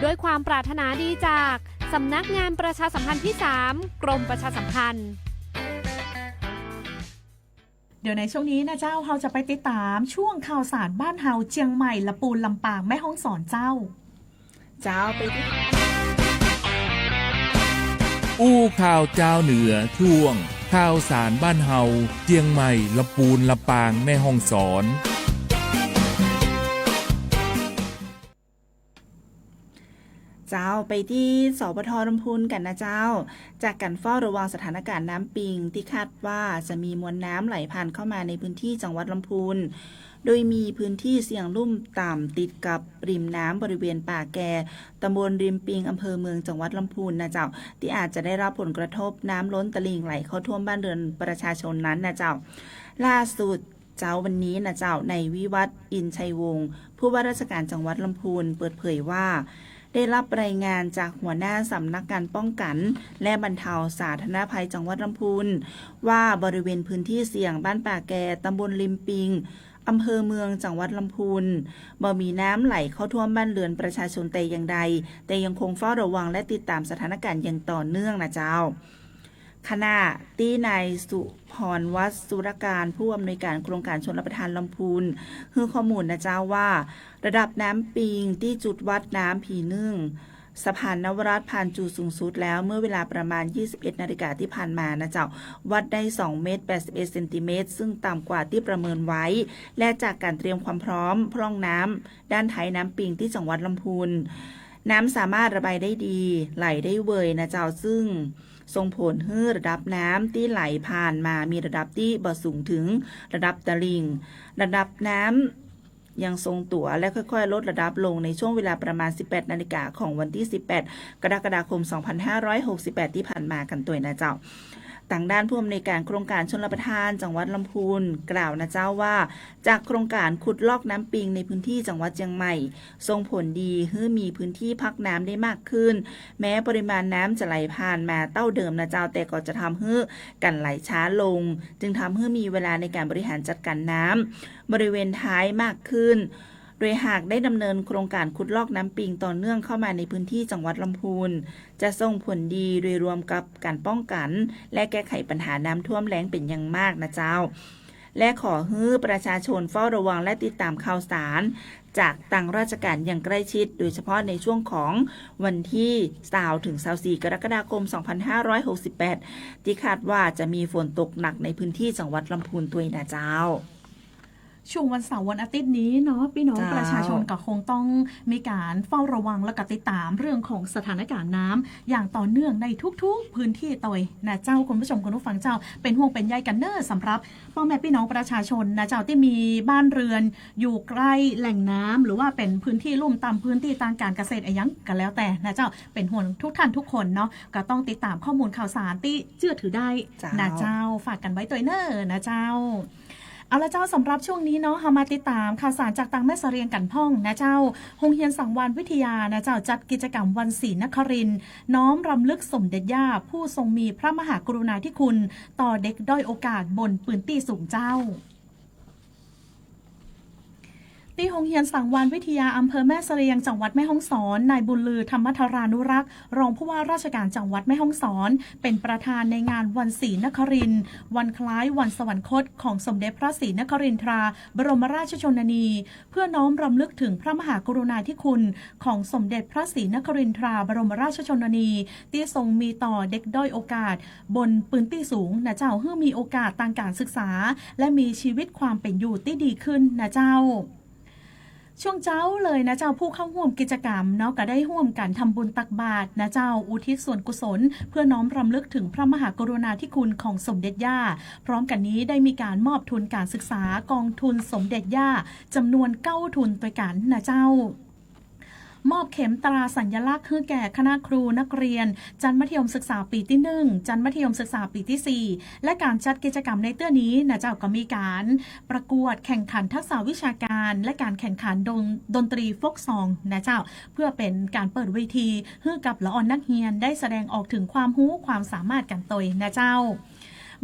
ด้วยความปรารถนาดีจากสำนักงานประชาสัมพันธ์ที่3กรมประชาสัมพันธ์เดี๋ยวในช่วงนี้นะเจ้าเราจะไปติดตามช่วงข่าวสารบ้านเฮาเชียงใหม่ละปูนลำปางแม่ฮ่องสอนเจ้าไปที่อู้ข่าวเจ้าเหนือช่วงข่าวสารบ้านเฮาเชียงใหม่ละปูนลำปางแม่ฮ่องสอน เจ้าไปที่สปท.ลำพูนกันนะเจ้าจากการเฝ้าระวังสถานการณ์น้ำปิงที่คาดว่าจะมีมวลน้ำไหลผ่านเข้ามาในพื้นที่จังหวัดลำพูนโดยมีพื้นที่เสี่ยงลุ่มต่ำติดกับริมน้ำบริเวณป่าแกตำบลริมปิงอำเภอเมืองจังหวัดลำพูนนะเจ้าที่อาจจะได้รับผลกระทบน้ำล้นตลิ่งไหลเข้าท่วมบ้านเรือนประชาชนนั้นนะเจ้าล่าสุดเจ้าวันนี้นะเจ้าในวิวัฒน์อินชัยวงศ์ผู้ว่าราชการจังหวัดลำพูนเปิดเผยว่าได้รับรายงานจากหัวหน้าสำนักงานป้องกันและบรรเทาสาธารณภัยจังหวัดลำพูนว่าบริเวณพื้นที่เสี่ยงบ้านป่าแกตำบลริมปิงอำเภอเมืองจังหวัดลำพูนบ่มีน้ำไหลเข้าท่วมบ้านเรือนประชาชนแต่อย่างใดแต่ยังคงเฝ้าระวังและติดตามสถานการณ์อย่างต่อเนื่องนะเจ้าขณะที่นายสุพรวัฒน์สุรการผู้อำนวยการโครงการชลประทานลำพูนให้ข้อมูลนะเจ้าว่าระดับน้ำปิงที่จุดวัดน้ำผีนึ่งสะพานนวรัตน์ผ่านจุดสูงสุดแล้วเมื่อเวลาประมาณ 21 นาฬิกาที่ผ่านมานะเจ้าวัดได้2เมตร81เซนติเมตรซึ่งต่ำกว่าที่ประเมินไว้และจากการเตรียมความพร้อมพร่องน้ำด้านท้ายน้ำปิงที่จังหวัดลำพูนน้ำสามารถระบายได้ดีไหลได้เวยนะเจ้าซึ่งส่งผลให้ระดับน้ำที่ไหลผ่านมามีระดับที่บ่สูงถึงระดับตลิ่งระดับน้ำยังทรงตัวและค่อยๆลดระดับลงในช่วงเวลาประมาณ 18 นาฬิกาของวันที่ 18 กรกฎาคม 2568 ที่ผ่านมากันตัวนะเจ้าต่างด้านผู้อำนวยการโครงการชลประทานจังหวัดลำพูนกล่าวนะเจ้าว่าจากโครงการขุดลอกน้ำปิงในพื้นที่จังหวัดเชียงใหม่ส่งผลดีให้มีพื้นที่พักน้ำได้มากขึ้นแม้ปริมาณน้ำจะไหลผ่านมาเต้าเดิมนะเจ้าแต่ก็จะทำให้กันไหลช้าลงจึงทำให้มีเวลาในการบริหารจัดการน้ำบริเวณท้ายมากขึ้นโดยหากได้ดำเนินโครงการขุดลอกน้ำปิงต่อเนื่องเข้ามาในพื้นที่จังหวัดลำพูนจะส่งผลดีโดยรวมกับการป้องกันและแก้ไขปัญหาน้ำท่วมแล้งเป็นอย่างมากนะเจ้าและขอให้ประชาชนเฝ้าระวังและติดตามข่าวสารจากทางราชการอย่างใกล้ชิดโดยเฉพาะในช่วงของวันที่20ถึง24กรกฎาคม 2568ที่คาดว่าจะมีฝนตกหนักในพื้นที่จังหวัดลำพูนตัวนะเจ้าช่วงวันเสาร์วันอาทิตย์นี้เนาะพี่น้องประชาชนก็คงต้องมีการเฝ้าระวังและก็ติดตามเรื่องของสถานการณ์น้ำอย่างต่อเนื่องในทุกๆพื้นที่ต่อยนะเจ้าคุณผู้ชมคุณผู้ฟังเจ้าเป็นห่วงเป็นใยกันเนอสำหรับพ่อแม่พี่น้องประชาชนนะเจ้าที่มีบ้านเรือนอยู่ใกล้แหล่งน้ำหรือว่าเป็นพื้นที่ลุ่มต่ำพื้นที่ทางการเกษตรอะไรยังกันแล้วแต่นะเจ้าเป็นห่วงทุกท่านทุกคนเนาะก็ต้องติดตามข้อมูลข่าวสารที่เชื่อถือได้นะเจ้าฝากกันไว้ตัวเนอนะเจ้าเอาละเจ้าสำหรับช่วงนี้เนาะเรามาติดตามข่าวสารจากต่างแม่เสรียงกันพ่องนะเจ้าโรงเรียนสังวาลวิทยานะเจ้าจัดกิจกรรมวันศรีนครินทร์น้อมรำลึกสมเด็จย่าผู้ทรงมีพระมหากรุณาธิคุณต่อเด็กด้อยโอกาสบนปืนตี้สูงเจ้าที่โรงเรียนสังวาลวิทยาอำเภอแม่เสรียงจังหวัดแม่ฮ่องสอนนายบุญลือธรรมธารานุรักษ์รองผู้ว่าราชการจังหวัดแม่ฮ่องสอนเป็นประธานในงานวันศรีนครินทร์วันคล้ายวันสวรรคตของสมเด็จพระศรีนครินทราบรมราชชนนีเพื่อน้อมรำลึกถึงพระมหากรุณาธิคุณของสมเด็จพระศรีนครินทราบรมราชชนนีที่ทรงมีต่อเด็กด้อยโอกาสบนปืนตี้สูงนะเจ้าเพื่อมีโอกาสทางการศึกษาและมีชีวิตความเป็นอยู่ที่ดีขึ้นนะเจ้าช่วงเจ้าเลยนะเจ้าผู้เข้าร่วมกิจกรรมเนาะก็ได้ร่วมกันทำบุญตักบาตรนะเจ้าอุทิศส่วนกุศลเพื่อน้อมรำลึกถึงพระมหากรุณาธิคุณของสมเด็จย่าพร้อมกันนี้ได้มีการมอบทุนการศึกษากองทุนสมเด็จย่าจำนวน9ทุนด้วยกันนะเจ้ามอบเข็มตราสัญลักษณ์ให้แก่คณะครูนักเรียนชั้นมัธยมศึกษาปีที่1ชั้นมัธยมศึกษาปีที่4และการจัดกิจกรรมในเตื้อนี้นะเจ้าก็มีการประกวดแข่งขันทักษะวิชาการและการแข่งขันดนตรีโฟกซองนะเจ้าเพื่อเป็นการเปิดเวทีให้กับละอ่อนนักเรียนได้แสดงออกถึงความรู้ความสามารถกันตยนะเจ้า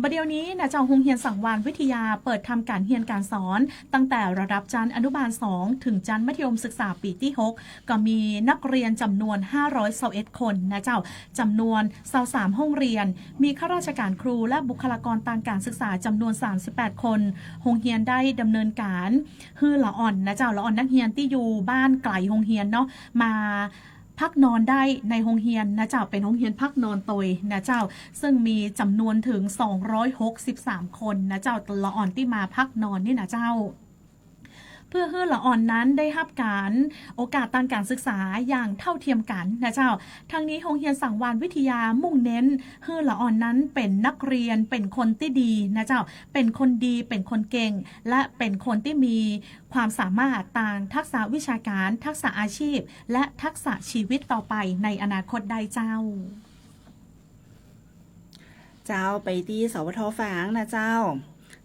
บัดเดี๋ยวนี้นะเจ้าโรงเรียนสังวาลวิทยาเปิดทำการเรียนการสอนตั้งแต่ระดับชั้นอนุบาล2ถึงชั้นมัธยมศึกษาปีที่6ก็มีนักเรียนจำนวน521คนนะเจ้าจำนวน23ห้องเรียนมีข้าราชการครูและบุคลากรทางการศึกษาจำนวน38คนโรงเรียนได้ดำเนินการฮือละอ่อนนะเจ้าละอ่อนนักเรียนที่อยู่บ้านไกลโรงเรียนเนาะมาพักนอนได้ในโรงเรียนนะเจ้าเป็นโรงเรียนพักนอนตยนะเจ้าซึ่งมีจำนวนถึง263คนนะเจ้าละอ่อนที่มาพักนอนนี่นะเจ้า เพื่อให้ละอ่อนนั้นได้รับการโอกาสทางการศึกษาอย่างเท่าเทียมกันนะเจ้าทางนี้โรงเรียนสังวาลวิทยามุ่งเน้นให้ละอ่อนนั้นเป็นนักเรียนเป็นคนที่ดีนะเจ้าเป็นคนดีเป็นคนเก่งและเป็นคนที่มีความสามารถต่างทักษะวิชาการทักษะอาชีพและทักษะชีวิตต่อไปในอนาคตได้เจ้าไปที่สวทฝางนะเจ้า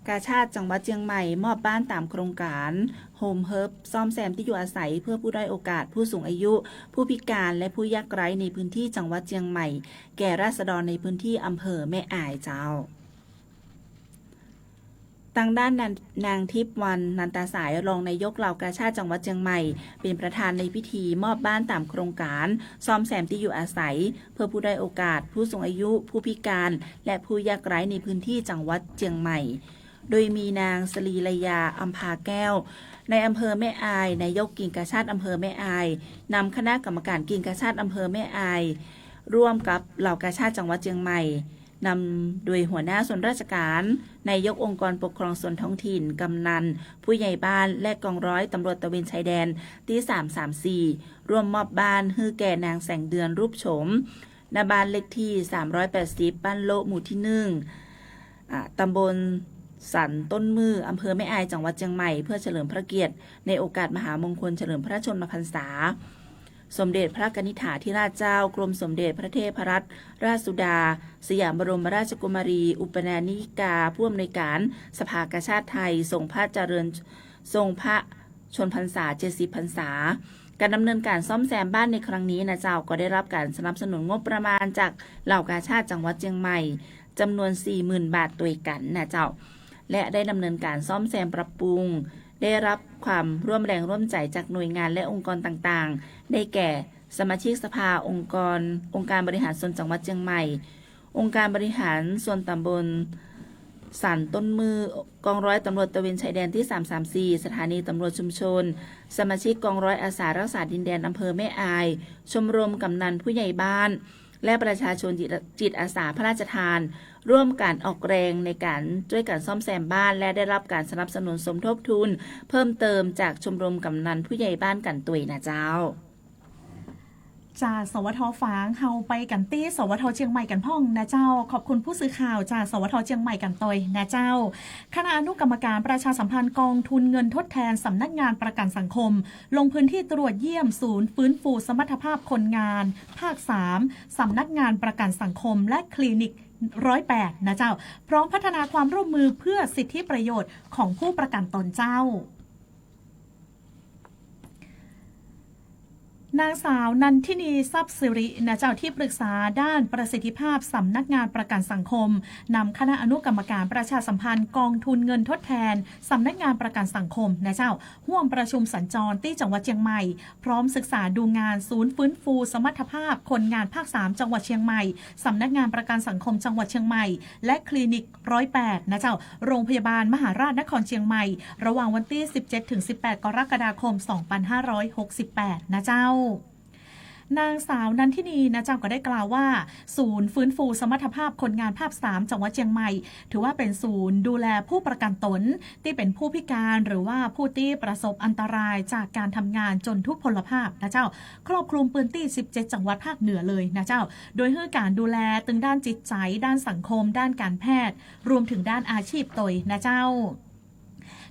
กาชาติจังหวัดเชียงใหม่มอบบ้านตามโครงการโฮมเฮิร์บซ่อมแซมที่อยู่อาศัยเพื่อผู้ด้อยโอกาสผู้สูงอายุผู้พิการและผู้ยากไร้ในพื้นที่จังหวัดเชียงใหม่แก่ราษฎรในพื้นที่อำเภอแม่อ่ายเจ้าทางด้านนางทิพย์วันนันตาสายรองนายกเหล่ากาชาติจังหวัดเชียงใหม่เป็นประธานในพิธีมอบบ้านตามโครงการซ่อมแซมที่อยู่อาศัยเพื่อผู้ด้อยโอกาสผู้สูงอายุผู้พิการและผู้ยากไร้ในพื้นที่จังหวัดเชียงใหม่โดยมีนางสลีลยาอัมพาแก้วในอำเภอแม่อายนายกกิ่งกาชาติอำเภอแม่อายนำคณะกรรมการกิ่งกาชาติอำเภอแม่อายร่วมกับเหล่ากาชาติจังหวัดเชียงใหม่นำโดยหัวหน้าส่วนราชการนายกองค์กรปกครองส่วนท้องถิ่นกำนันผู้ใหญ่บ้านและกองร้อยตำรวจตระเวนชายแดนที่334ร่วมมอบบ้านให้แก่นางแสงเดือนรูปโฉมณบ้านเลขที่380บ้านโลหมู่ที่1ตำบลสันต้นมืออำเภอแม่อายจังหวัดเชียงใหม่เพื่อเฉลิมพระเกียรติในโอกาสมหามงคลเฉลิมพระชนมพรรษาสมเด็จพระกนิษฐาธิราชเจ้ากรมสมเด็จพระเทพรัตนราชสุดาสยามบรมราชกุมารีอุปนาญิกาผู้อำนวยการสภากาชาติไทยทรงพระเจริญทรงพระชนพรรษา70พรรษาการดำเนินการซ่อมแซมบ้านในครั้งนี้นะเจ้าก็ได้รับการสนับสนุนงบประมาณจากเหล่ากาชาติจังหวัดเชียงใหม่จำนวน 40,000 บาทด้วยกันนะเจ้าและได้ดำเนินการซ่อมแซมปรับปรุงได้รับความร่วมแรงร่วมใจจากหน่วยงานและองค์กรต่างๆได้แก่สมาชิกสภาองค์การบริหารส่วนจังหวัดเชียงใหม่องค์การบริหารส่วนตำบลสันต้นมือกองร้อยตำรวจตระเวนชายแดนที่334สถานีตำรวจชุมชนสมาชิกกองร้อยอาสารักษาดินแดนอำเภอแม่อายชมรมกำนันผู้ใหญ่บ้านและประชาชนจิตอาสาพระราชทานร่วมการออกแรงในการช่วยการซ่อมแซมบ้านและได้รับการสนับสนุนสมทบทุนเพิ่มเติมจากชมรมกำนันผู้ใหญ่บ้านกันตุยนะเจ้าจากสวทฝางเฮาไปกันตี้สวทเชียงใหม่กันพ่องนะเจ้าขอบคุณผู้สื่อข่าวจากสวทเชียงใหม่กันตอยนะเจ้าคณะอนุกรรมการประชาสัมพันธ์กองทุนเงินทดแทนสำนักงานประกันสังคมลงพื้นที่ตรวจเยี่ยมศูนย์ฟื้นฟูสมรรถภาพคนงานภาค3สำนักงานประกันสังคมและคลินิก108นะเจ้าพร้อมพัฒนาความร่วมมือเพื่อสิทธิประโยชน์ของผู้ประกันตนเจ้านางสาวนันทินีทรัพย์สิรินะเจ้าที่ปรึกษาด้านประสิทธิภาพสำนักงานประกันสังคมนำคณะอนุกรรมการประชาสัมพันธ์กองทุนเงินทดแทนสำนักงานประกันสังคมนะเจ้าร่วมประชุมสัญจรที่จังหวัดเชียงใหม่พร้อมศึกษาดูงานศูนย์ฟื้นฟูสมรรถภาพคนงานภาค3จังหวัดเชียงใหม่สำนักงานประกันสังคมจังหวัดเชียงใหม่และคลินิก108นะเจ้าโรงพยาบาลมหาราชนครเชียงใหม่ระหว่างวันที่ 17-18 กรกฎาคม 2568นะเจ้านางสาวนันทินีนะเจ้าก็ได้กล่าวว่าศูนย์ฟื้นฟูสมรรถภาพคนงานภาค3จังหวัดเชียงใหม่ถือว่าเป็นศูนย์ดูแลผู้ประกันตนที่เป็นผู้พิการหรือว่าผู้ที่ประสบอันตรายจากการทำงานจนทุพพลภาพนะเจ้าครอบคลุมพื้นที่17จังหวัดภาคเหนือเลยนะเจ้าโดยให้การดูแลตึงด้านจิตใจด้านสังคมด้านการแพทย์รวมถึงด้านอาชีพตยนะเจ้า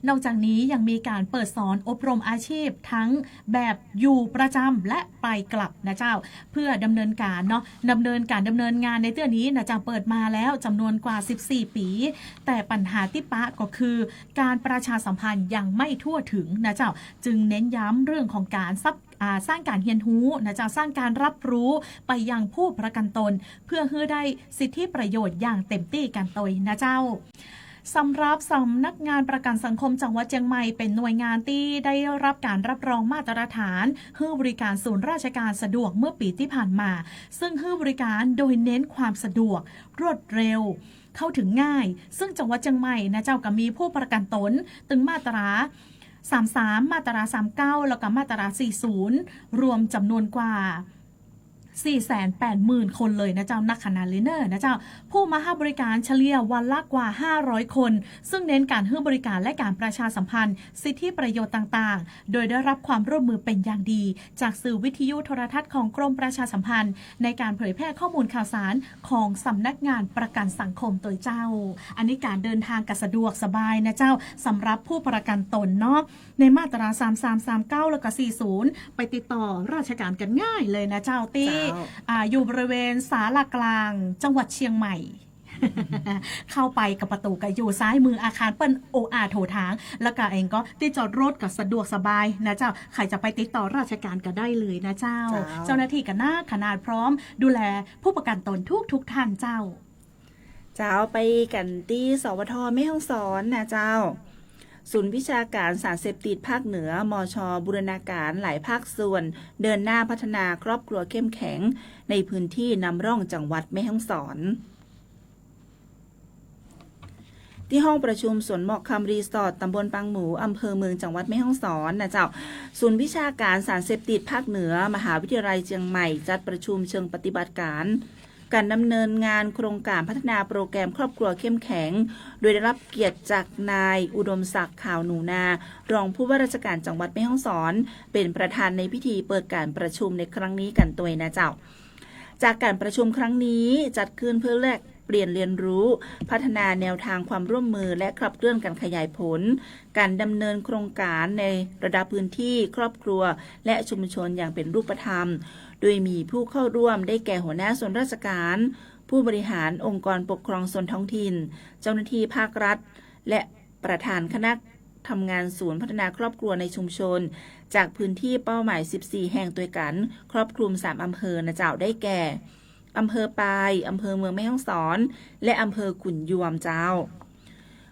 นอกจากนี้ยังมีการเปิดสอนอบรมอาชีพทั้งแบบอยู่ประจำและไปกลับนะเจ้าเพื่อดำเนินงานในเรื่องนี้นะเจ้าเปิดมาแล้วจำนวนกว่า14ปีแต่ปัญหาที่ปะก็คือการประชาสัมพันธ์ยังไม่ทั่วถึงนะเจ้าจึงเน้นย้ำเรื่องของการสร้างการเรียนรู้นะเจ้าสร้างการรับรู้ไปยังผู้ประกันตนเพื่อให้ได้สิทธิประโยชน์อย่างเต็มที่กันตยนะเจ้าสำหรับสำนักงานประกันสังคมจังหวัดเชียงใหม่เป็นหน่วยงานที่ได้รับการรับรองมาตรฐานให้บริการศูนย์ราชการสะดวกเมื่อปีที่ผ่านมาซึ่งให้บริการโดยเน้นความสะดวกรวดเร็วเข้าถึงง่ายซึ่งจังหวัดเชียงใหม่นะเจ้าก็มีผู้ประกันตนตึงมาตรา33มาตรา39แล้วก็มาตรา40รวมจำนวนกว่า 480,000 คนเลยนะเจ้านักขนาดเลยเนอร์นะเจ้าผู้มาให้บริการเฉลี่ยวันละกว่า500 คนซึ่งเน้นการให้บริการและการประชาสัมพันธ์สิทธิประโยชน์ต่างๆโดยได้รับความร่วมมือเป็นอย่างดีจากสื่อวิทยุโทรทัศน์ของกรมประชาสัมพันธ์ในการเผยแพร่ข้อมูลข่าวสารของสำนักงานประกันสังคมตัวเจ้าอันนี้การเดินทางก็สะดวกสบายนะเจ้าสำหรับผู้ประกันตนเนาะในมาตรา3339แล้วก็40ไปติดต่อราชการกันง่ายเลยนะเจ้าตีอยู่บริเวณศาลากลางจังหวัดเชียงใหม่ เข้าไปกับประตูก็อยู่ซ้ายมืออาคารเปิ้นโออาโถทางแล้วก็เองก็ที่จอดรถก็สะดวกสบายนะเจ้าใครจะไปติดต่อราชการก็ได้เลยนะเจ้าเจ้าหน้าที่ก็น่าขนาดพร้อมดูแลผู้ประกันตนทุกท่านเจ้าไปกันที่สวทแม่ฮ่องสอนนะเจ้าศูนย์วิชาการสารเสพติดภาคเหนือมช.บูรณาการหลายภาคส่วนเดินหน้าพัฒนาครอบครัวเข้มแข็งในพื้นที่นำร่องจังหวัดแม่ฮ่องสอนที่ห้องประชุมสวนหมอกคำรีสอร์ทตำบลปางหมูอำเภอเมืองจังหวัดแม่ฮ่องสอนนะเจ้าศูนย์วิชาการสารเสพติดภาคเหนือมหาวิทยาลัยเชียงใหม่จัดประชุมเชิงปฏิบัติการดำเนินงานโครงการพัฒนาโปรแกรมครอบครัวเข้มแข็งโดยได้รับเกียรติจากนายอุดมศักดิ์ข่าวหนูนารองผู้ว่าราชการจังหวัดแม่ฮ่องสอนเป็นประธานในพิธีเปิดการประชุมในครั้งนี้กันตัวนะเจ้าจากการประชุมครั้งนี้จัดขึ้นเพื่อแลกเปลี่ยนเรียนรู้พัฒนาแนวทางความร่วมมือและขับเคลื่อนการขยายผลการดำเนินโครงการในระดับพื้นที่ครอบครัวและชุมชนอย่างเป็นรูปธรรมโดยมีผู้เข้าร่วมได้แก่หัวหน้าส่วนราชการผู้บริหารองค์กรปกครองส่วนท้องถิ่นเจ้าหน้าที่ภาครัฐและประธานคณะทำงานศูนย์พัฒนาครอบครัวในชุมชนจากพื้นที่เป้าหมาย14แห่งด้วยกันครอบคลุม3อำเภอนะเจ้าได้แก่อำเภอปายอำเภอเมืองแม่ฮ่องสอนและอำเภอขุนยวมเจ้า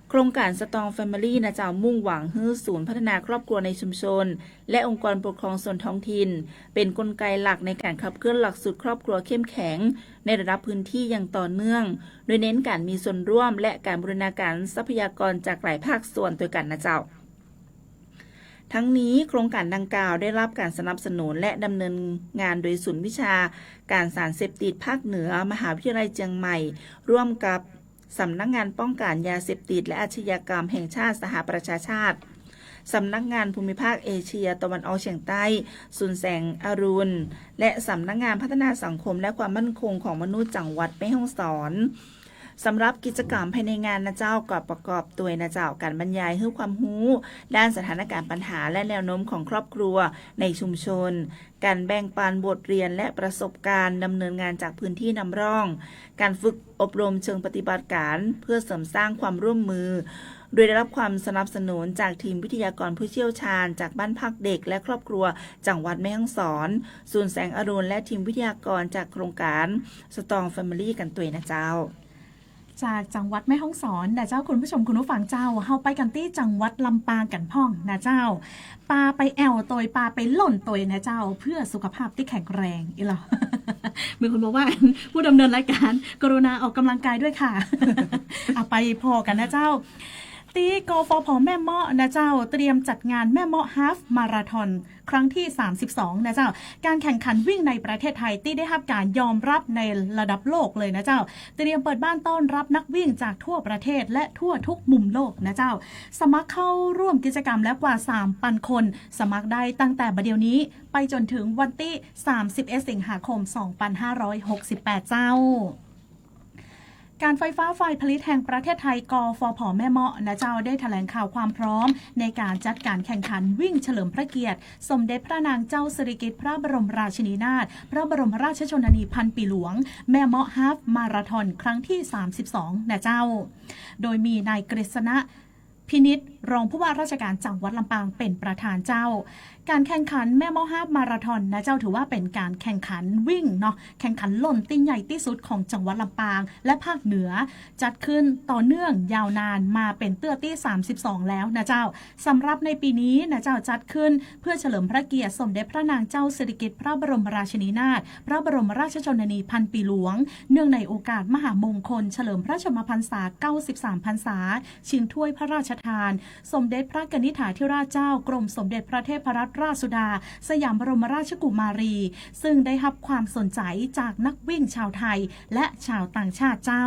โครงการสตองแฟมิลี่นะเจ้ามุ่งหวังให้ศูนย์พัฒนาครอบครัวในชุมชนและองค์กรปกครองส่วนท้องถิ่นเป็นกลไกหลักในการขับเคลื่อนหลักสูตรครอบครัวเข้มแข็งในระดับพื้นที่อย่างต่อเนื่องโดยเน้นการมีส่วนร่วมและการบูรณาการทรัพยากรจากหลายภาคส่วนด้วยกันนะเจ้าทั้งนี้โครงการดังกล่าวได้รับการสนับสนุนและดำเนินงานโดยศูนย์วิชาการสารเสพติดภาคเหนือมหาวิทยาลัยเชียงใหม่ร่วมกับสำนักงานป้องกันยาเสพติดและอาชญากรรมแห่งชาติสหประชาชาติสำนักงานภูมิภาคเอเชียตะวันออกเฉียงใต้ศูนย์แสงอรุณและสำนักงานพัฒนาสังคมและความมั่นคงของมนุษย์จังหวัดแม่ฮ่องสอนสำหรับกิจกรรมภายในงานนะเจ้าก็ประกอบตัวนะเจ้าการบรรยายให้ความรู้ด้านสถานการณ์ปัญหาและแนวโน้มของครอบครัวในชุมชนการแบ่งปันบทเรียนและประสบการณ์ดำเนินงานจากพื้นที่นำร่องการฝึกอบรมเชิงปฏิบัติการเพื่อเสริมสร้างความร่วมมือโดยได้รับความสนับสนุนจากทีมวิทยากรผู้เชี่ยวชาญจากบ้านพักเด็กและครอบครัวจังหวัดแม่ฮ่องสอนศูนย์แสงอรุณและทีมวิทยากรจากโครงการสตองแฟมิลี่กันตัวนะเจ้าจากจังหวัดแม่ฮ่องสอนนะเจ้าคุณผู้ชมคุณผู้ฟังเจ้าเฮาไปกันที่จังหวัดลำปางกันพ่องนะเจ้าปลาไปแอวตอยปลาไปหล่นตอยนะเจ้าเพื่อสุขภาพที่แข็งแรงอีหรอ มีคนบอกว่าผู้ดำเนินรายการกรุณาออกกำลังกายด้วยค่ะ เอาไปพอกันนะเจ้าตีกฟผ.แม่เมาะนะเจ้าเตรียมจัดงานแม่เมาะฮาล์ฟมาราธอนครั้งที่32นะเจ้าการแข่งขันวิ่งในประเทศไทยที่ได้รับการยอมรับในระดับโลกเลยนะเจ้าเตรียมเปิดบ้านต้อนรับนักวิ่งจากทั่วประเทศและทั่วทุกมุมโลกนะเจ้าสมัครเข้าร่วมกิจกรรมแล้วกว่า 3,000 คนสมัครได้ตั้งแต่บัดเดี๋ยวนี้ไปจนถึงวันที่31สิงหาคม2568เจ้าการไฟฟ้าฝ่ายผลิตแห่งประเทศไทยกฟผ.แม่เมาะนะเจ้าได้แถลงข่าวความพร้อมในการจัดการแข่งขันวิ่งเฉลิมพระเกียรติสมเด็จพระนางเจ้าสิริกิติ์พระบรมราชินีนาถพระบรมราชชนนีพันปีหลวงแม่เมาะฮาล์ฟมาราธอนครั้งที่32นะเจ้าโดยมีนายกฤษณะพินิจรองผู้ว่าราชการจังหวัดลำปางเป็นประธานเจ้าการแข่งขันแม่เมาะฮาล์ฟมาราธอนนะเจ้าถือว่าเป็นการแข่งขันวิ่งเนาะแข่งขันล่นที่ใหญ่ที่สุดของจังหวัดลำปางและภาคเหนือจัดขึ้นต่อเนื่องยาวนานมาเป็นเตื้อที่32แล้วนะเจ้าสำหรับในปีนี้นะเจ้าจัดขึ้นเพื่อเฉลิมพระเกียรติสมเด็จพระนางเจ้าสิริกิติ์พระบรมราชินีนาถพระบรมราชชนนีพันปีหลวงเนื่องในโอกาสมหามงคลเฉลิมพระชนมพรรษา93พรรษาชิงถ้วยพระราช ทาน สมเด็จพระกนิษฐาธิราชเจ้ากรมสมเด็จพระเทพรัตนราชสุดาสยามบรมราชกุมารีซึ่งได้รับความสนใจจากนักวิ่งชาวไทยและชาวต่างชาติเจ้า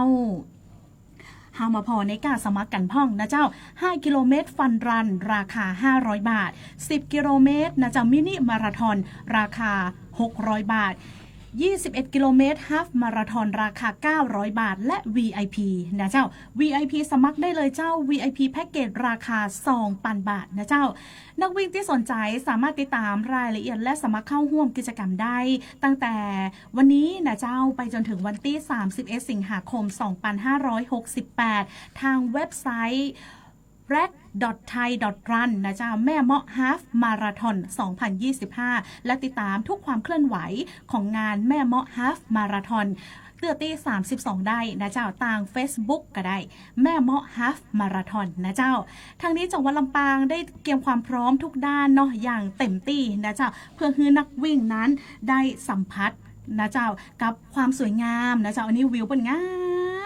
เฮามาพอในการสมัครกันพ่องนะเจ้า5กิโลเมตรฟันรันราคา500บาท10กิโลเมตรนะเจ้ามินิมาราธอนราคา600บาท21กิโลเมตรฮาฟมาราธอนราคา900บาทและ VIP นะเจ้า VIP สมัครได้เลยเจ้า VIP แพ็กเกจราคา2,000 บาทนะเจ้านักวิ่งที่สนใจสามารถติดตามรายละเอียดและสมัครเข้าร่วมกิจกรรมได้ตั้งแต่วันนี้นะเจ้าไปจนถึงวันที่31สิงหาคม2568ทางเว็บไซต์ rack.thai.run นะเจ้าแม่เมาะฮาฟมาราธอน2025และติดตามทุกความเคลื่อนไหวของงานแม่เมาะฮาฟมาราธอนเตือตี32ได้นะเจ้าทาง Facebook ก็ได้แม่เมาะฮาฟมาราธอนนะเจ้าทางนี้จังหวัดลำปางได้เตรียมความพร้อมทุกด้านเนาะอย่างเต็มที่นะเจ้าเพื่อให้นักวิ่งนั้นได้สัมผัสนะเจ้ากับความสวยงามนะเจ้าอันนี้วิวเป็นงา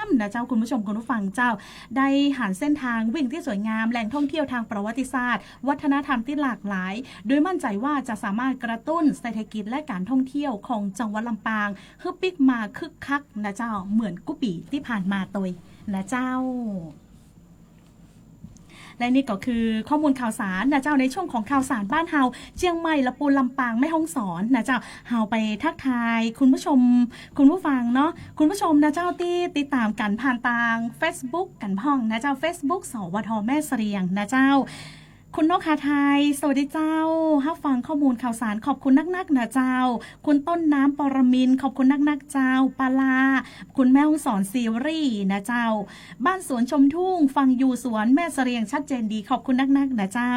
มนะเจ้าคุณผู้ชมคุณผู้ฟังเจ้าได้หันเส้นทางวิ่งที่สวยงามแหล่งท่องเที่ยวทางประวัติศาสตร์วัฒนธรรมที่หลากหลายโดยมั่นใจว่าจะสามารถกระตุ้นเศรษฐกิจและการท่องเที่ยวของจังหวัดลำปางฮึบปิ๊กมาคึกคักนะเจ้าเหมือนกุปีที่ผ่านมาตัวนะเจ้าและนี่ก็คือข้อมูลข่าวสารนะเจ้าในช่วงของข่าวสารบ้านเฮาเชียงใหม่ละปูนลำปางแม่ฮ่องสอนนะเจ้าเฮาไปทักทายคุณผู้ชมคุณผู้ฟังเนาะคุณผู้ชมนะเจ้าที่ติดตามกันผ่านทาง Facebook กันพ่องนะเจ้า Facebook สวทแม่เสรียงนะเจ้าคุณนกคาไทยสวัสดีเจ้าฮับฟังข้อมูลข่าวสารขอบคุณนักๆนะเจ้าคุณต้นน้ำปรมินขอบคุณนักๆเจ้าปาลาคุณแม่ฮ่องสอนซีรีส์นะเจ้าบ้านสวนชมทุ่งฟังอยู่สวนแม่เสรียงชัดเจนดีขอบคุณนักๆนะเจ้า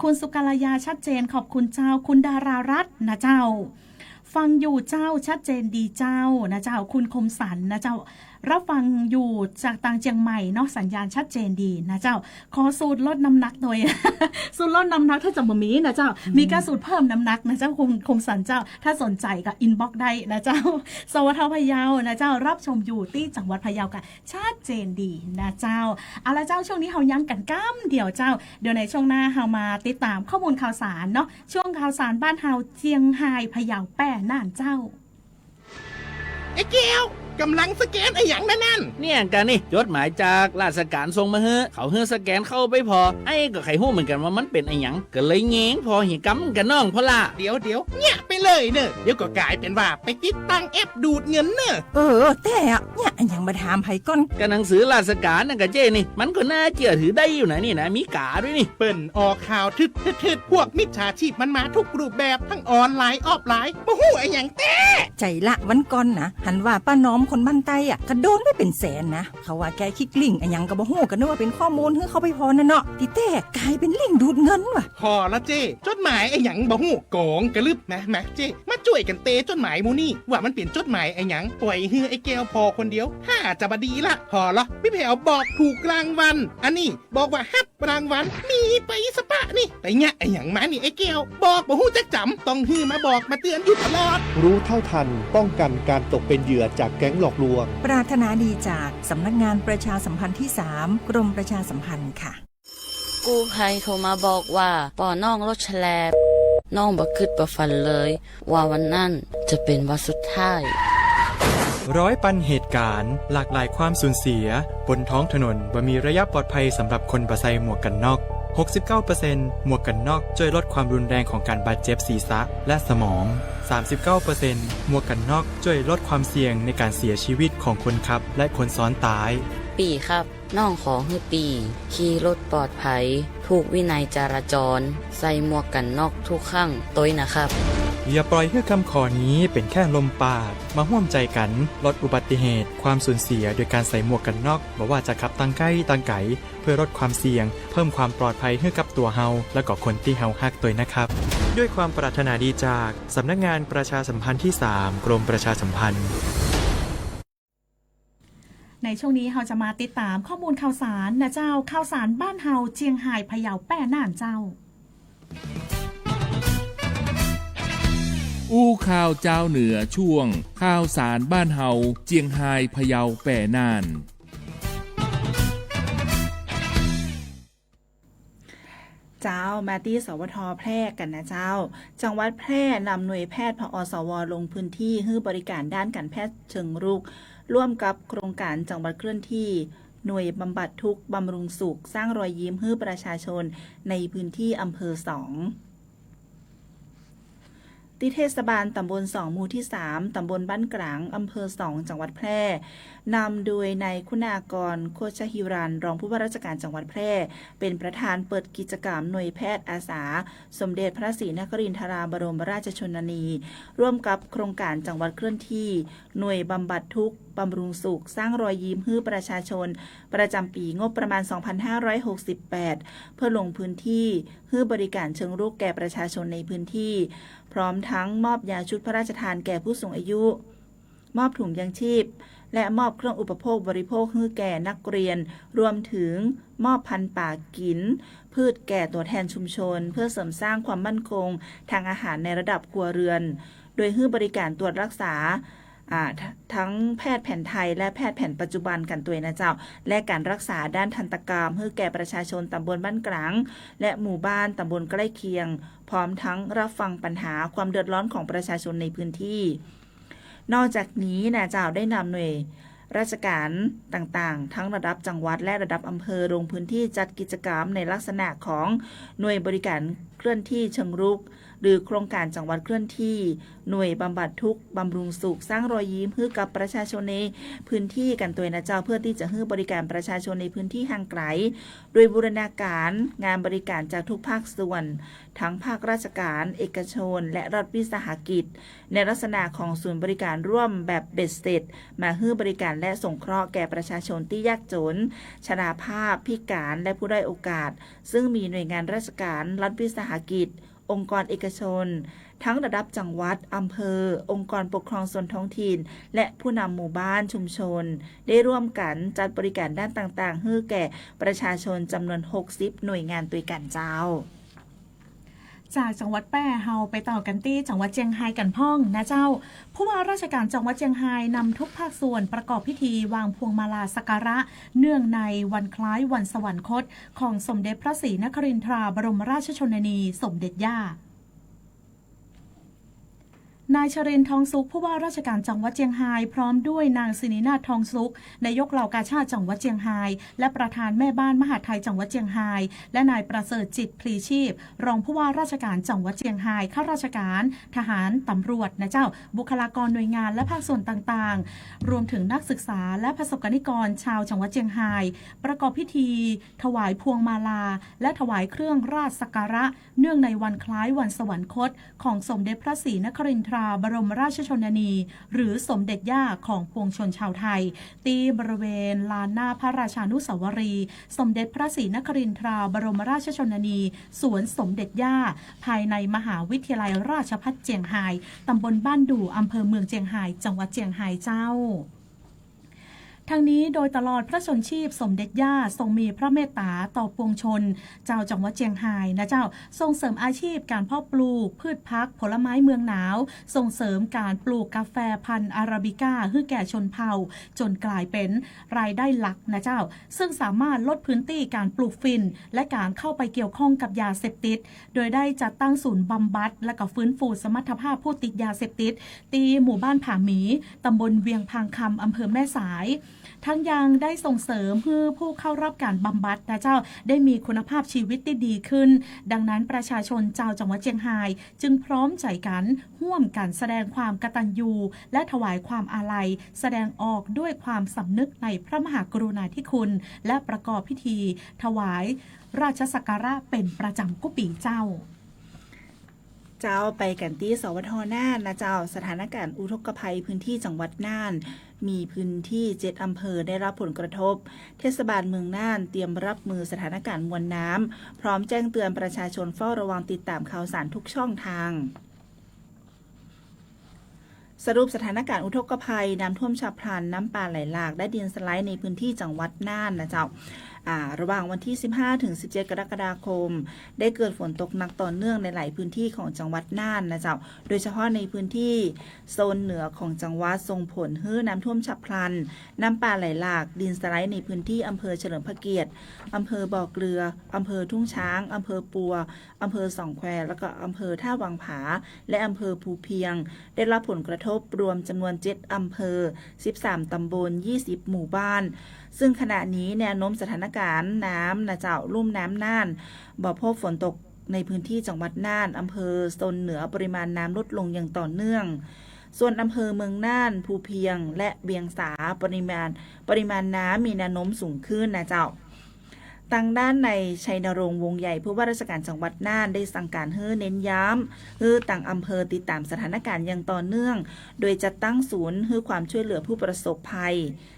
คุณสุกัลยาชัดเจนขอบคุณเจ้าคุณดารารัตน์นะเจ้าฟังอยู่เจ้าชัดเจนดีเจ้านะเจ้าคุณคมสันนะเจ้ารับฟังอยู่จากต่างเชียงใหม่เนาะสัญญาณชัดเจนดีนะเจ้าขอสูตรลดน้ำหนักหน่อย สูตรลดน้ำหนักถ้าจะบ่มีนะเจ้ามีการสูตรเพิ่มน้ำหนักนะเจ้าคุณคมสันเจ้าถ้าสนใจก็อินบ็อกซ์ได้นะเจ้าสวทพะเยานะเจ้ารับชมอยู่ที่จังหวัดพะเยากันชัดเจนดีนะเจ้าเอาละเจ้าช่วงนี้เฮายังกันก้ำเดี๋ยวเจ้าเดี๋ยวในช่วงหน้าเฮามาติดตามข้อมูลข่าวสารเนาะช่วงข่าวสารบ้านเฮาเชียงไฮ้พะเยาแป้น่านเจ้าไอ้เกียวกำลังสแกนไอ้หยังนั่นเนี่ยกันนี่จดหมายจากราชการส่งมาเฮ้เขาเฮ้สแกนเข้าไปพอไอ้ก็ไขหู้เหมือนกันว่ามันเป็นไอ้หยังก็เลยแงงพอหิกำกันน้องพอละเดี๋ยวเนี่ยไปเลยเนอะเดี๋ยวก็กลายเป็นว่าไปติดตั้งแอปดูดเงินเนอะแต่เนี่ยยังมาถามไผก่อนก็หนังสือราชการนั่นกับเจ้นี่มันก็น่าเชื่อถือได้อยู่นะนี่นะมีกาด้วยนี่เปิ้นออกข่าวทึดพวกมิจฉาชีพมันมาทุกรูปแบบทั้งออนไลน์ออฟไลน์บ่ฮู้ไอ้หยังแต่ใจละวันก่อนนะหันว่าป้าน้อมคนบ้านใต้ก็โดนไม่เป็นแสนนะเขาว่าแกคลิกลิงก์ไอ้หยังก็บ่ฮู้กันนึกว่าเป็นข้อมูลเฮ้เขาไปพอนั่นเนาะที่แต่กลายเป็นลิงก์ดูดเงินว่ะพอละเจ้จดหมายไอ้หยังบ่ฮู้กองกระลึบมาเจ้มาช่วยกันเตจดหมายมูนี่ว่ามันเป็นจดหมายไอ้หยังปล่อยเฮือไอ้แก้วพอคนเดียวถ้าจะบดีละพอละพี่แผวบอกถูกรางวัลอันนี้บอกว่าฮับรางวัลมีไปสปะนี่ไปเนี่ยไอ้หยังมานี่ไอ้แก้วบอกบ่ฮู้จักจำต้องฮือมาบอกมาเตือนอยู่ตลอดรู้เท่าทันป้องกันการตกเป็นเหยื่อจากแก๊งหลอกลวงปรารถนาดีจากสำนักงานประชาสัมพันธ์ที่3กรมประชาสัมพันธ์ค่ะกู้ภัยโทรมาบอกว่าป่อน้องรถแฉลบน้องบ่คิดบ่ฝันเลยว่าวันนั้นจะเป็นวันสุดท้ายร้อยปันเหตุการณ์หลากหลายความสูญเสียบนท้องถนนบ่มีระยะปลอดภัยสำหรับคนบ่ใส่หมวกกันน็อก69% หมวกกันน็อกช่วยลดความรุนแรงของการบาดเจ็บศีรษะและสมอง 39% หมวกกันน็อกช่วยลดความเสี่ยงในการเสียชีวิตของคนขับและคนซ้อนท้ายปีครับน้องขอให้ปีขี่รถปลอดภัยถูกวินัยจราจรใส่หมวกกันน็อกทุกครั้งต้วยนะครับอย่าปล่อยให้คำขอนี้เป็นแค่ลมปากมาร่วมใจกันลดอุบัติเหตุความสูญเสียโดยการใส่หมวกกันน็อกบ่ว่าจะขับตั้งใกล้ตั้งไกลเพื่อลดความเสี่ยงเพิ่มความปลอดภัยให้กับตัวเฮาและก็คนที่เฮาฮักตัวนะครับด้วยความปรารถนาดีจากสำนักงานประชาสัมพันธ์ที่3กรมประชาสัมพันธ์ในช่วงนี้เราจะมาติดตามข้อมูลข่าวสารนะเจ้าข่าวสารบ้านเฮาเชียงไฮ้พะเยาแป้น่านเจ้าอู้ข่าวเจ้าเหนือช่วงข่าวสารบ้านเฮาเจียงไฮ้พะเยาแป้น่าน เจ้ามาที่สวทแพร่กันนะเจ้าจังหวัดแพร่นำหน่วยแพทย์พอสวลงพื้นที่ให้บริการด้านการแพทย์เชิงรุกร่วมกับโครงการจังหวัดเคลื่อนที่หน่วยบำบัดทุกข์บำรุงสุขสร้างรอยยิ้มให้ประชาชนในพื้นที่อำเภอ2ที่เทศบาลตำบล2หมู่ที่3ตำบลบ้านกลางอำเภอ2จังหวัดแพร่นำโดยนายคุณากรโคชหิรันรองผู้ว่าราชการจังหวัดแพร่เป็นประธานเปิดกิจกรรมหน่วยแพทย์อาสาสมเด็จพระศรีนครินทราบรมราชชนนีร่วมกับโครงการจังหวัดเคลื่อนที่หน่วยบำบัดทุกข์บำรุงสุขสร้างรอยยิ้มให้ประชาชนประจำปีงบประมาณ 2568 เพื่อลงพื้นที่ให้บริการเชิงรุกแก่ประชาชนในพื้นที่พร้อมทั้งมอบยาชุดพระราชทานแก่ผู้สูงอายุมอบถุงยางชีพและมอบเครื่องอุปโภคบริโภคให้แก่นักเรียนรวมถึงมอบพันธุ์ป่ากินพืชแก่ตัวแทนชุมชนเพื่อเสริมสร้างความมั่นคงทางอาหารในระดับครัวเรือนโดยให้บริการตรวจรักษาทั้งแพทย์แผนไทยและแพทย์แผนปัจจุบันกันตัวนะเจ้าและการรักษาด้านทันตกรรมให้แก่ประชาชนตำบลบ้านกลางและหมู่บ้านตำบลใกล้เคียงพร้อมทั้งรับฟังปัญหาความเดือดร้อนของประชาชนในพื้นที่นอกจากนี้นะเจ้าได้นำหน่วยราชการต่างๆทั้งระดับจังหวัดและระดับอำเภอลงพื้นที่จัดกิจกรรมในลักษณะของหน่วยบริการเคลื่อนที่เชิงรุกหรือโครงการจังหวัดเคลื่อนที่หน่วยบำบัดทุกข์บำรุงสุขสร้างรอยยิ้มให้กับประชาชนในพื้นที่กันตัวนะเจ้าเพื่อที่จะให้บริการประชาชนในพื้นที่ห่างไกลโดยบูรณาการงานบริการจากทุกภาคส่วนทั้งภาคราชการเอกชนและรัฐวิสาหกิจในลักษณะของศูนย์บริการร่วมแบบเบ็ดเสร็จมาให้บริการและสงเคราะห์แก่ประชาชนที่ยากจนชราภาพพิการและผู้ด้อยโอกาสซึ่งมีหน่วยงานราชการรัฐวิสาหกิจองค์กรเอกชนทั้งระดับจังหวัดอำเภอองค์กรปกครองส่วนท้องถิ่นและผู้นำหมู่บ้านชุมชนได้ร่วมกันจัดบริการด้านต่างๆให้แก่ประชาชนจำนวน60หน่วยงานด้วยกันเจ้าจากจังหวัดแป้เฮาไปต่อกันที่จังหวัดเจียงไฮ้กันพ่องนะเจ้าผู้ว่าราชการจังหวัดเจียงไฮ้นำทุกภาคส่วนประกอบพิธีวางพวงมาลาสักการะเนื่องในวันคล้ายวันสวรรคตของสมเด็จพระศรีนครินทราบรมราชชนนีสมเด็จย่านายชรินทร์ทองสุขผู้ว่าราชการจังหวัดเจียงไฮ้พร้อมด้วยนางศินินาถทองสุขนายกเหล่ากาชาดจังหวัดเจียงไฮ้และประธานแม่บ้านมหาดไทยจังหวัดเจียงไฮ้และนายประเสริฐจิตพลีชีพรองผู้ว่าราชการจังหวัดเจียงไฮ้ข้าราชการทหารตำรวจนะเจ้าบุคลากรหน่วยงานและภาคส่วนต่างๆรวมถึงนักศึกษาและประสบนิกรชาวจังหวัดเจียงไฮ้ประกอบพิธีถวายพวงมาลาและถวายเครื่องราชสักการะเนื่องในวันคล้ายวันสวรรคตของสมเด็จพระศรีนครินทราบรมราชชนนีหรือสมเด็จย่าของปวงชนชาวไทยที่บริเวณลานหน้าพระราชานุสาวรีย์สมเด็จพระศรีนครินทราบรมราชชนนีสวนสมเด็จย่าภายในมหาวิทยาลัยราชภัฏเจียงไฮ้ตำบลบ้านดู่อำเภอเมืองเจียงไฮ้จังหวัดเจียงไฮ้เจ้าทั้งนี้โดยตลอดพระชนชีพสมเด็จย่าทรงมีพระเมตตาต่อปวงชนเจ้าจังหวัดเจียงไฮ้นะเจ้าส่งเสริมอาชีพการเพาะปลูกพืชพักผลไม้เมืองหนาวส่งเสริมการปลูกกาแฟพันธุ์อาราบิก้าให้แก่ชนเผ่าจนกลายเป็นรายได้หลักนะเจ้าซึ่งสามารถลดพื้นที่การปลูกฝิ่นและการเข้าไปเกี่ยวข้องกับยาเสพติดโดยได้จัดตั้งศูนย์บำบัดและก็ฟื้นฟูสมรรถภาพผู้ติดยาเสพติดตีหมู่บ้านผาหมีตำบลเวียงพางคำอำเภอแม่สายทั้งยังได้ส่งเสริมเพื่อผู้เข้ารับการบำบัดนะเจ้าได้มีคุณภาพชีวิตที่ดีขึ้นดังนั้นประชาชนชาวจังหวัดเชียงรายจึงพร้อมใจกันร่วมกันแสดงความกตัญญูและถวายความอาลัยแสดงออกด้วยความสำนึกในพระมหากรุณาธิคุณและประกอบพิธีถวายราชสักการะเป็นประจำกุปีเจ้าไปกันที่สวทน่านนะเจ้าสถานการณ์อุทกภัยพื้นที่จังหวัดน่านมีพื้นที่7อำเภอได้รับผลกระทบเทศบาลเมืองน่านเตรียมรับมือสถานการณ์มวลน้ำพร้อมแจ้งเตือนประชาชนเฝ้าระวังติดตามข่าวสารทุกช่องทางสรุปสถานการณ์อุทกภัยน้ำท่วมฉับพลันน้ำป่าไหลหลากและดินสไลด์ในพื้นที่จังหวัดน่านนะเจ้า ระหว่างวันที่ 15 ถึง 17 กรกฎาคมได้เกิดฝนตกหนักต่อเนื่องในหลายพื้นที่ของจังหวัดน่านนะเจ้าโดยเฉพาะในพื้นที่โซนเหนือของจังหวัดส่งผลให้น้ำท่วมฉับพลันน้ำป่าไหลหลากดินสไลด์ในพื้นที่อำเภอเฉลิมพระเกียรติอำเภอบ่อเกลืออำเภอทุ่งช้างอำเภอปัวอำเภอสองแควแล้วก็อำเภอท่าวังผาและอำเภอภูเพียงได้รับผลกระทบรวมจำนวน7อำเภอ13ตำบล20หมู่บ้านซึ่งขณะนี้แนวโน้มสถานการณ์น้ำนะเจ้าลุ่มน้ำน่านบ่พบฝนตกในพื้นที่จังหวัดน่านอำเภอโซนเหนือปริมาณน้ำลดลงอย่างต่อเนื่องส่วนอำเภอเมืองน่านภูเพียงและเบียงสาปริมาณน้ำมีแนวโน้มสูงขึ้นนะเจ้าทางด้านในชัยนรงค์วงใหญ่ผู้ว่าราชการจังหวัดน่านได้สั่งการให้เน้นย้ำให้ต่างอำเภอติดตามสถานการณ์อย่างต่อเนื่องโดยจัดตั้งศูนย์ให้ความช่วยเหลือผู้ประสบภัย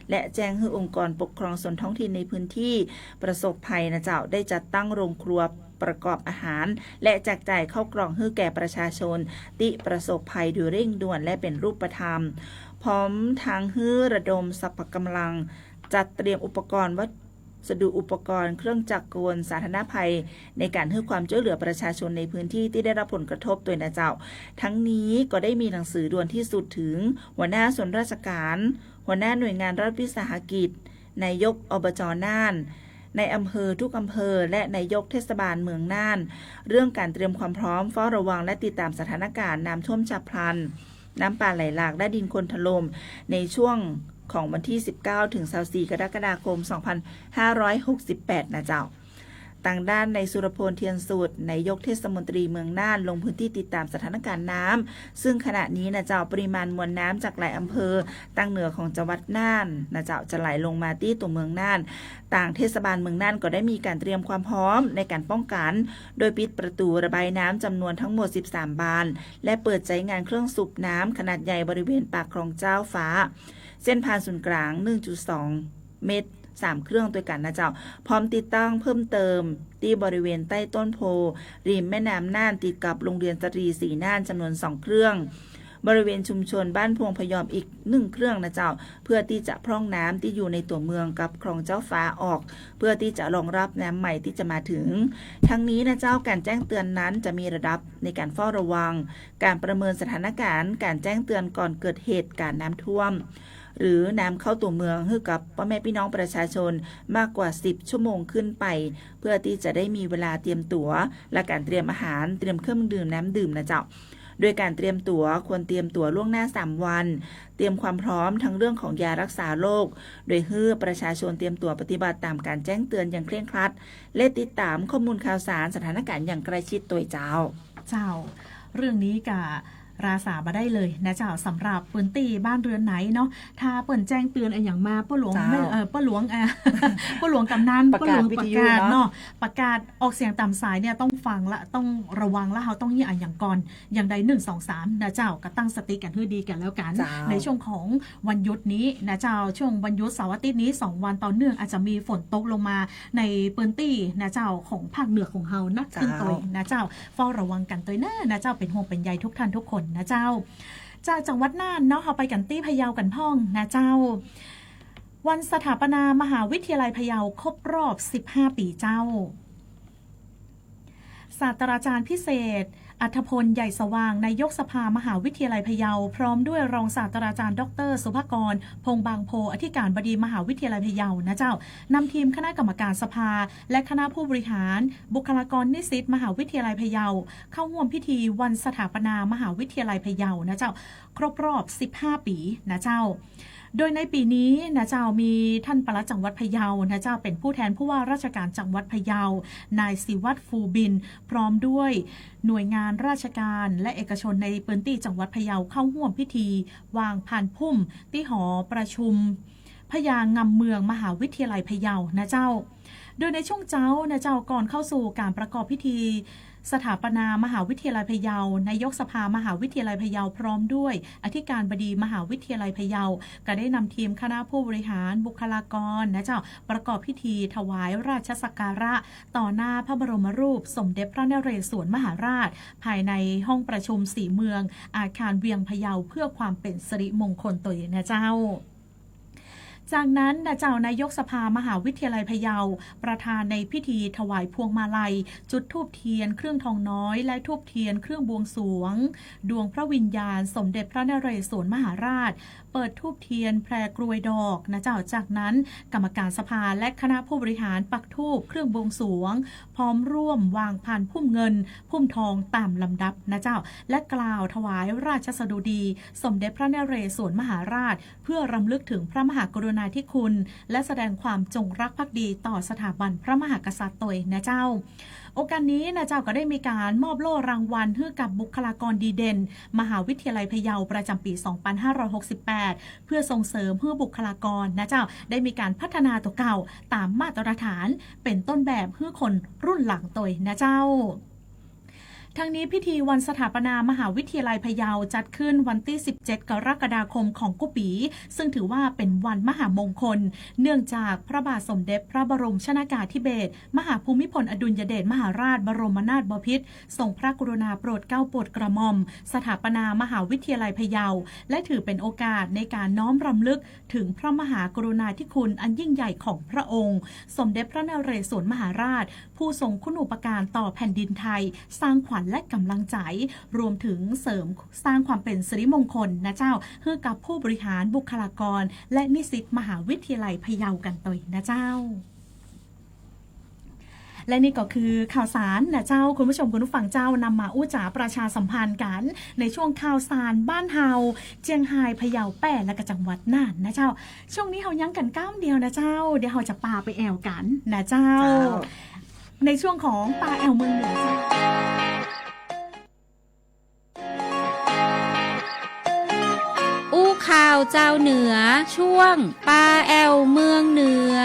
และแจ้งให้องค์กรปกครองส่วนท้องถิ่นในพื้นที่ประสบภัยนะเจ้าได้จัดตั้งโรงครัวประกอบอาหารและแจกจ่ายเข้ากล่องให้แก่ประชาชนที่ประสบภัยโดยเร่งด่วนและเป็นรูปธรรมพร้อมทางให้ระดมสรรพกำลังจัดเตรียมอุปกรณ์สดุอุปกรณ์เครื่องจักรกลสาธารณภัยในการให้ความช่วยเหลือประชาชนในพื้นที่ที่ได้รับผลกระทบโดยนะเจ้าทั้งนี้ก็ได้มีหนังสือด่วนที่สุดถึงหัวหน้าส่วนราชการหัวหน้าหน่วยงานรัฐวิสาหกิจนายกอบจ.น่านในอำเภอทุกอำเภอและนายกเทศบาลเมืองน่านเรื่องการเตรียมความพร้อมเฝ้าระวังและติดตามสถานการณ์น้ำท่วมฉับพลันน้ำป่าไหลหลากและดินโคลนถล่มในช่วงของวันที่19ถึง24กรกฎาคม2568นะเจ้าต่างด้านในสุรพลเทียนสูตรนายกเทศมนตรีเมืองน่านลงพื้นที่ติดตามสถานการณ์น้ำซึ่งขณะนี้นะเจ้าปริมาณมวลน้ำจากหลายอำเภอตั้งเหนือของจังหวัดน่านนะเจ้าจะไหลลงมาที่ตัวเมืองน่านต่างเทศบาลเมืองน่านก็ได้มีการเตรียมความพร้อมในการป้องกันโดยปิดประตูระบายน้ำจำนวนทั้งหมด13บานและเปิดใช้งานเครื่องสูบน้ำขนาดใหญ่บริเวณปากคลองเจ้าฟ้าเส้นผ่านศูนย์กลาง 1.2 เมตร3เครื่องด้วยกันนะเจ้าพร้อมติดตั้งเพิ่มเติมที่บริเวณใต้ต้นโพริมแม่น้ำน่านติดกับโรงเรียนสตรีศรีน่านจำนวน2เครื่องบริเวณชุมชนบ้านพวงพยอมอีก1เครื่องนะเจ้าเพื่อที่จะพร่องน้ำที่อยู่ในตัวเมืองกับคลองเจ้าฟ้าออกเพื่อที่จะรองรับน้ำใหม่ที่จะมาถึงทั้งนี้นะเจ้าการแจ้งเตือนนั้นจะมีระดับในการเฝ้าระวังการประเมินสถานการณ์การแจ้งเตือนก่อนเกิดเหตุการณ์น้ำท่วมหรือน้ำเข้าตัวเมืองให้กับพ่อแม่พี่น้องประชาชนมากกว่า10ชั่วโมงขึ้นไปเพื่อที่จะได้มีเวลาเตรียมตั๋วและการเตรียมอาหารเตรียมเครื่องดื่มน้ำดื่มนะเจ้าโดยการเตรียมตั๋วควรเตรียมตั๋วล่วงหน้า3วันเตรียมความพร้อมทั้งเรื่องของยารักษาโรคโดยให้ประชาชนเตรียมตั๋วปฏิบัติตามการแจ้งเตือนอย่างเคร่งครัดและติดตามข้อมูลข่าวสารสถานการณ์อย่างใกล้ชิดตัวเจ้าเรื่องนี้กับราษามาได้เลยนะเจ้าสำหรับปืนตีบ้านเรือนไหนเนาะถ้าเปิ่นแจ้งเตือนอย่างมาป้าหลวงป้าหลวงป้าหลวงกำนันป้าหลวงประกาศเนาะประกาศออกเสียงตามสายเนี่ยต้องฟังละต้องระวังละเขาต้องยี่อย่างก่อนอย่างใด1 2 3นะเจ้าก็ตั้งสติกันให้ดีกันแล้วกันในช่วงของวันหยุดนี้นะเจ้าช่วงวันหยุดเสาร์อาทิตย์นี้2วันต่อเนื่องอาจจะมีฝนตกลงมาในปืนตีนะเจ้าของภาคเหนือของเฮานักขึ้นตัวนะเจ้าเฝ้าระวังกันตัวนะเจ้าเป็นห่วงเป็นใยทุกท่านทุกคนนะเจ้าจากจังหวัดน่านเนาะเขาไปกันตี้พะเยากันพ่องนะเจ้าวันสถาปนามหาวิทยาลัยพะเยาครบรอบ15ปีเจ้าศาสตราจารย์พิเศษอัธพลใหญ่สว่างนายกสภามหาวิทยาลัยพะเยาพร้อมด้วยรองศาสตราจารย์ดร.สุภกรพงษ์บางโพอธิการบดีมหาวิทยาลัยพะเยานะเจ้านำทีมคณะกรรมการสภาและคณะผู้บริหารบุคลากรนิสิตมหาวิทยาลัยพะเยาเข้าร่วมพิธีวันสถาปนามหาวิทยาลัยพะเยานะเจ้าครบรอบ15ปีนะเจ้าโดยในปีนี้นะเจ้ามีท่านปลัดจังหวัดพะเยานะเจ้าเป็นผู้แทนผู้ว่าราชการจังหวัดพะเยานายศิวัตรฟูบินพร้อมด้วยหน่วยงานราชการและเอกชนในพื้นที่จังหวัดพะเยาเข้าร่วมพิธีวางพานพุ่มที่หอประชุมพญางำเมืองมหาวิทยาลัยพะเยานะเจ้าโดยในช่วงเช้านะเจ้าก่อนเข้าสู่การประกอบพิธีสถาปนามหาวิทยาลัยพะเยานายกสภามหาวิทยาลัยพะเยาพร้อมด้วยอธิการบดีมหาวิทยาลัยพะเยาก็ได้นำทีมคณะผู้บริหารบุคลากรนะเจ้าประกอบพิธีถวายราชสักการะต่อหน้าพระบรมรูปสมเด็จพระนเรศวรมหาราชภายในห้องประชุมสีเมืองอาคารเวียงพะเยาเพื่อความเป็นสิริมงคลตัวนะเจ้า จากนั้นเจ้านายกสภามหาวิทยาลัยพะเยาประธานในพิธีถวายพวงมาลัยจุดธูปเทียนเครื่องทองน้อยและธูปเทียนเครื่องบวงสรวงดวงพระวิญญาณสมเด็จพระนเรศวรมหาราชเปิดธูปเทียนแพรกรวยดอกเจ้าจากนั้นกรรมการสภาและคณะผู้บริหารปักธูปเครื่องบวงสรวงพร้อมร่วมวางพานพุ่มเงินพุ่มทองตามลำดับเจ้าและกล่าวถวายราชสดุดีสมเด็จพระนเรศวรมหาราชเพื่อรำลึกถึงพระมหากรุณาธิคุณและแสดงความจงรักภักดีต่อสถาบันพระมหากษัตริย์ตยนะเจ้าโอกาสนี้นะเจ้าก็ได้มีการมอบโล่รางวัลให้กับบุคลากรดีเด่นมหาวิทยาลัยพะเยาประจำปี 2568 เพื่อส่งเสริมให้บุคลากรนะเจ้าได้มีการพัฒนาตัวเก่าตามมาตรฐานเป็นต้นแบบให้คนรุ่นหลังตยนะเจ้าทั้งนี้พิธีวันสถาปนามหาวิทยาลัยพะเยาจัดขึ้นวันที่ 17 กรกฎาคมของกุปีซึ่งถือว่าเป็นวันมหามงคลเนื่องจากพระบาทสมเด็จพระบรมชนากาธิเบศรมหาภูมิพลอดุลยเดชมหาราชบรมนาถบพิตรทรงพระกรุณาโปรดเกล้าโปรดกระหม่อมสถาปนามหาวิทยาลัยพะเยาและถือเป็นโอกาสในการน้อมรำลึกถึงพระมหากรุณาธิคุณอันยิ่งใหญ่ของพระองค์สมเด็จพระนเรศวรมหาราชผู้ทรงคุณูปการต่อแผ่นดินไทยสร้างขวัญและกำลังใจรวมถึงเสริมสร้างความเป็นสิริมงคลนะเจ้าให้กับผู้บริหารบุคลากรและนิสิตมหาวิทยาลัยพะเยากันตยนะเจ้าและนี่ก็คือข่าวสารนะเจ้าคุณผู้ชมคุณผู้ฟังเจ้านำมาอู้จ๋าประชาสัมพันธ์กันในช่วงข่าวสารบ้านเฮาเจียงไฮ้พะเยาแป้และก็จังหวัดน่านนะเจ้าช่วงนี้เฮายังกันก้ามเดียวนะเจ้าเดี๋ยวเฮาจะปาไปแอวกันนะเจ้าในช่วงของปาแอวเมืองเหนืออู้ข่าวเจ้าเหนือช่วงปาแอวเมืองเหนือ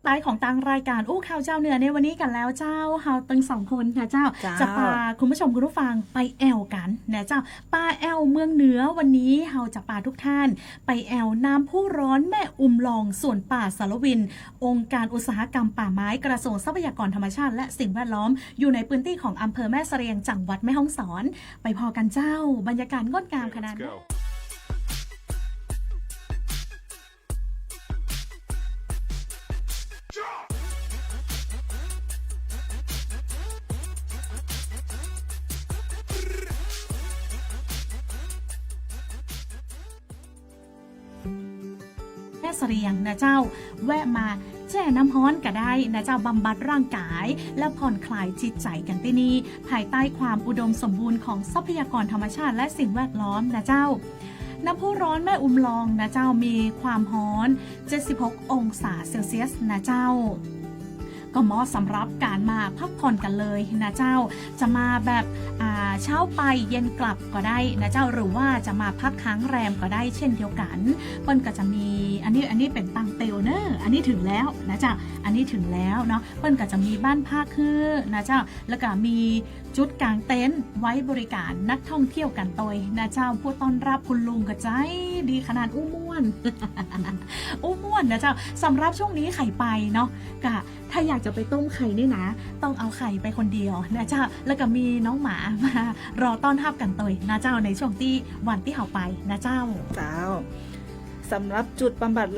ตายของทางรายการอู้ข่าวเจ้าเหนือในวันนี้กันแล้วเจ้าเฮาตึงสองคนนะเจ้าจะพาคุณผู้ชมคุณผู้ฟังไปแอวกันนะเจ้าปาแอวเมืองเหนือวันนี้เฮาจะพาทุกท่านไปแอวน้ำพุร้อนแม่อุมลองสวนป่าสารวินองค์การอุตสาหกรรมป่าไม้กระทรวงทรัพยากรธรรมชาติและสิ่งแวดล้อมอยู่ในพื้นที่ของอำเภอแม่เสรียงจังหวัดแม่ฮ่องสอนไปพอกันเจ้าบรรยากาศงดงามขนาดนี้แม่เสรียงนะเจ้าแวะมาแช่น้ำร้อนก็ได้นะเจ้าบำบัดร่างกายและผ่อนคลายจิตใจกันที่นี่ภายใต้ความอุดมสมบูรณ์ของทรัพยากรธรรมชาติและสิ่งแวดล้อมนะเจ้าน้ำพุร้อนแม่อุมลองนะเจ้ามีความร้อน76องศาเซลเซียสนะเจ้าก็เหมาะสำหรับการมาพักผ่อนกันเลยนะเจ้าจะมาแบบเช้าไปเย็นกลับก็ได้นะเจ้าหรือว่าจะมาพักค้างแรมก็ได้เช่นเดียวกันเปิ้นก็จะมีอันนี้เป็นตังเตลเนอร์อันนี้ถึงแล้วนะเจ้าอันนี้ถึงแล้วเนาะเปิ้นก็จะมีบ้านพักคือนะเจ้าแล้วก็มีจุดกางเต็นท์ไว้บริการนักท่องเที่ยวกันตยนะเจ้าผู้ต้อนรับคุณลุงก็ใจดีขนาดอู้ม่วน อู้ม่วนนะเจ้าสำหรับช่วงนี้ไข่ไปเนาะกะถ้าอยากจะไปต้มไข่นี่นะต้องเอาไข่ไปคนเดียวนะเจ้าแล้วก็มีน้องหมามารอต้อนรับกันตยนะเจ้าในช่วงที่วันที่เขาไปนะเจ้าสำหรับจุดบำบัด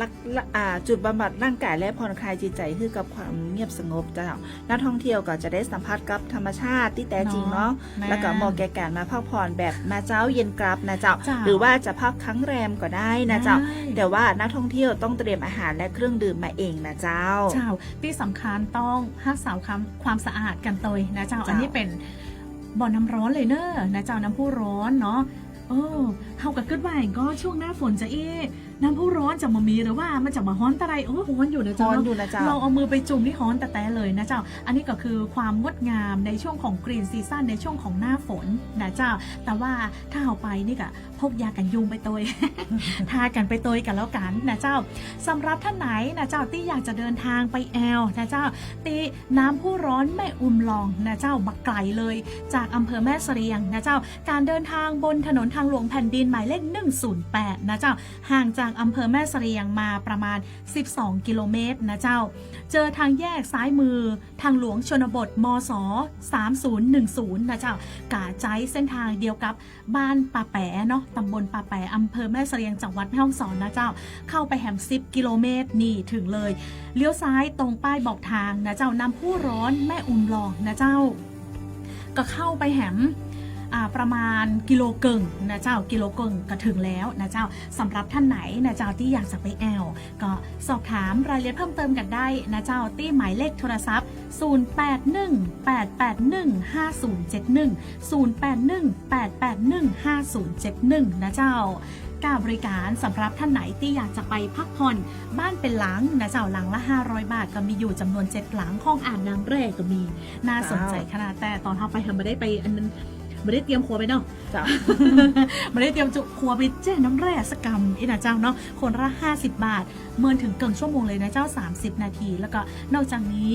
ร่างกายและผ่อนคลายจิตใจคือกับความเงียบสงบเจ้านักท่องเที่ยวก็จะได้สัมผัสกับธรรมชาติที่แท้จริงเนาะแล้วก็เหมาะแก่การมาพักผ่อนแบบมาเจ้าเย็นกลับนะเจ้าหรือว่าจะพักค้างแรมก็ได้นะเจ้าแต่ว่านักท่องเที่ยวต้องเตรียมอาหารและเครื่องดื่มมาเองนะเจ้าที่สำคัญต้องรักษาความสะอาดกันตยนะเจ้าอันนี้เป็นบ่อน้ำร้อนเลยเนอะนะเจ้าน้ำพุร้อนเนาะเขากับกึดว่าก็ช่วงหน้าฝนจะน้ำพุร้อนจะมามีหรือว่ามันจะมาฮ้อนตะไรฮ้อนอยู่นะเจ้าเราเอามือไปจุ่มที่ฮ้อนแต่เลยนะเจ้าอันนี้ก็คือความงดงามในช่วงของกรีนซีซั่นในช่วงของหน้าฝนนะเจ้าแต่ว่าถ้าเอาไปนี่ก็พ กยากันยุงไปตัว ทากันไปตัวกันแล้วกันนะเจ้าสำหรับท่านไหนนะเจ้าที่อยากจะเดินทางไปแอลนะเจ้าตีน้ำพุร้อนแม่อุมลองนะเจ้าบักไกลเลยจากอำเภอแม่เสรียงนะเจ้าการเดินทางบนถนนทางหลวงแผ่นดินหมายเลข108นะเจ้าห่างจากอำเภอแม่เสรียงมาประมาณ12กิโลเมตรนะเจ้าเจอทางแยกซ้ายมือทางหลวงชนบทมศ3010นะเจ้ากะใจเส้นทางเดียวกับบ้านป่าแปะเนาะตำบลป่าแปะอำเภอแม่เสรียงจังหวัดแม่ฮ่องสอนนะเจ้าเข้าไปแหม10กิโลเมตรนี่ถึงเลยเลี้ยวซ้ายตรงป้ายบอกทางนะเจ้าน้ำพุร้อนแม่อุมลองนะเจ้าก็เข้าไปแหมประมาณกิโลเกิงนะเจ้ากิโลเกิงก็ถึงแล้วนะเจ้าสำหรับท่านไหนนะเจ้าที่อยากจะไปแอลก็สอบถามรายละเอียดเพิ่มเติมกันได้นะเจ้าที่หมายเลขโทรศัพท์0818815071 นะเจ้าการบริการสำหรับท่านไหนที่อยากจะไปพักผ่อนบ้านเป็นหลังนะเจ้าหลังละ500 บาทก็มีอยู่จำนวน7หลังห้องอาบน้ำแรกก็มีน่าสนใจขนาดแต่ตอนเขาไปทำไม่ได้ไปอันนั้นไม่ได้เตรียมครัวไปเนาะจ้า ไม่ได้เตรียมจุครัวไปแจ้น้ำแร่สักกรรมอีนะเจ้าเนาะคนละ50 บาทเมินถึงเกินชั่วโมงเลยนะเจ้า30นาทีแล้วก็นอกจากนี้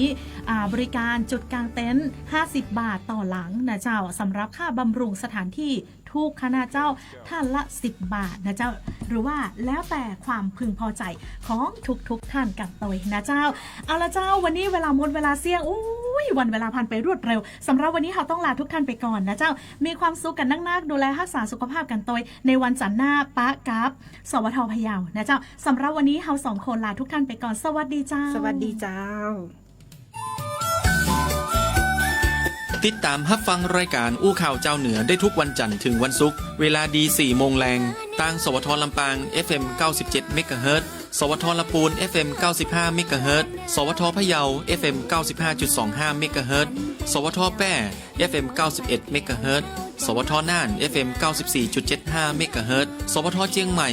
บริการจุดกางเต็นท์50 บาทต่อหลังนะเจ้าสำหรับค่าบำรุงสถานที่ทุกคณะเจ้าท่านละ10 บาทนะเจ้าหรือว่าแล้วแต่ความพึงพอใจของทุกท่านกันตัวนะเจ้าเอาละเจ้าวันนี้เวลาหมดเวลาเสี่ยงวันเวลาผ่านไปรวดเร็วสำหรับวันนี้เราต้องลาทุกท่านไปก่อนนะเจ้ามีความสุขกันนักๆดูแลรักษาสุขภาพกันตัวในวันจันทร์หน้าปะกับสวทพะเยานะเจ้าสำหรับวันนี้เรา2 คนลาทุกท่านไปก่อนสวัสดีเจ้าสวัสดีเจ้าติดตามรับฟังรายการอู้ข่าวเจ้าเหนือได้ทุกวันจันทร์ถึงวันศุกร์เวลาดี 4 โมงแรงทางสวทลำปาง FM 97 เมกะเฮิรตซ์สวทลำพูน FM 95 เมกะเฮิรตซ์สวทพะเยา FM 95.25 เมกะเฮิรตซ์สวทแป้ FM 91 เมกะเฮิรตซ์สวทน่าน FM 94.75 เมกะเฮิรตซ์สวทเชียงใหม่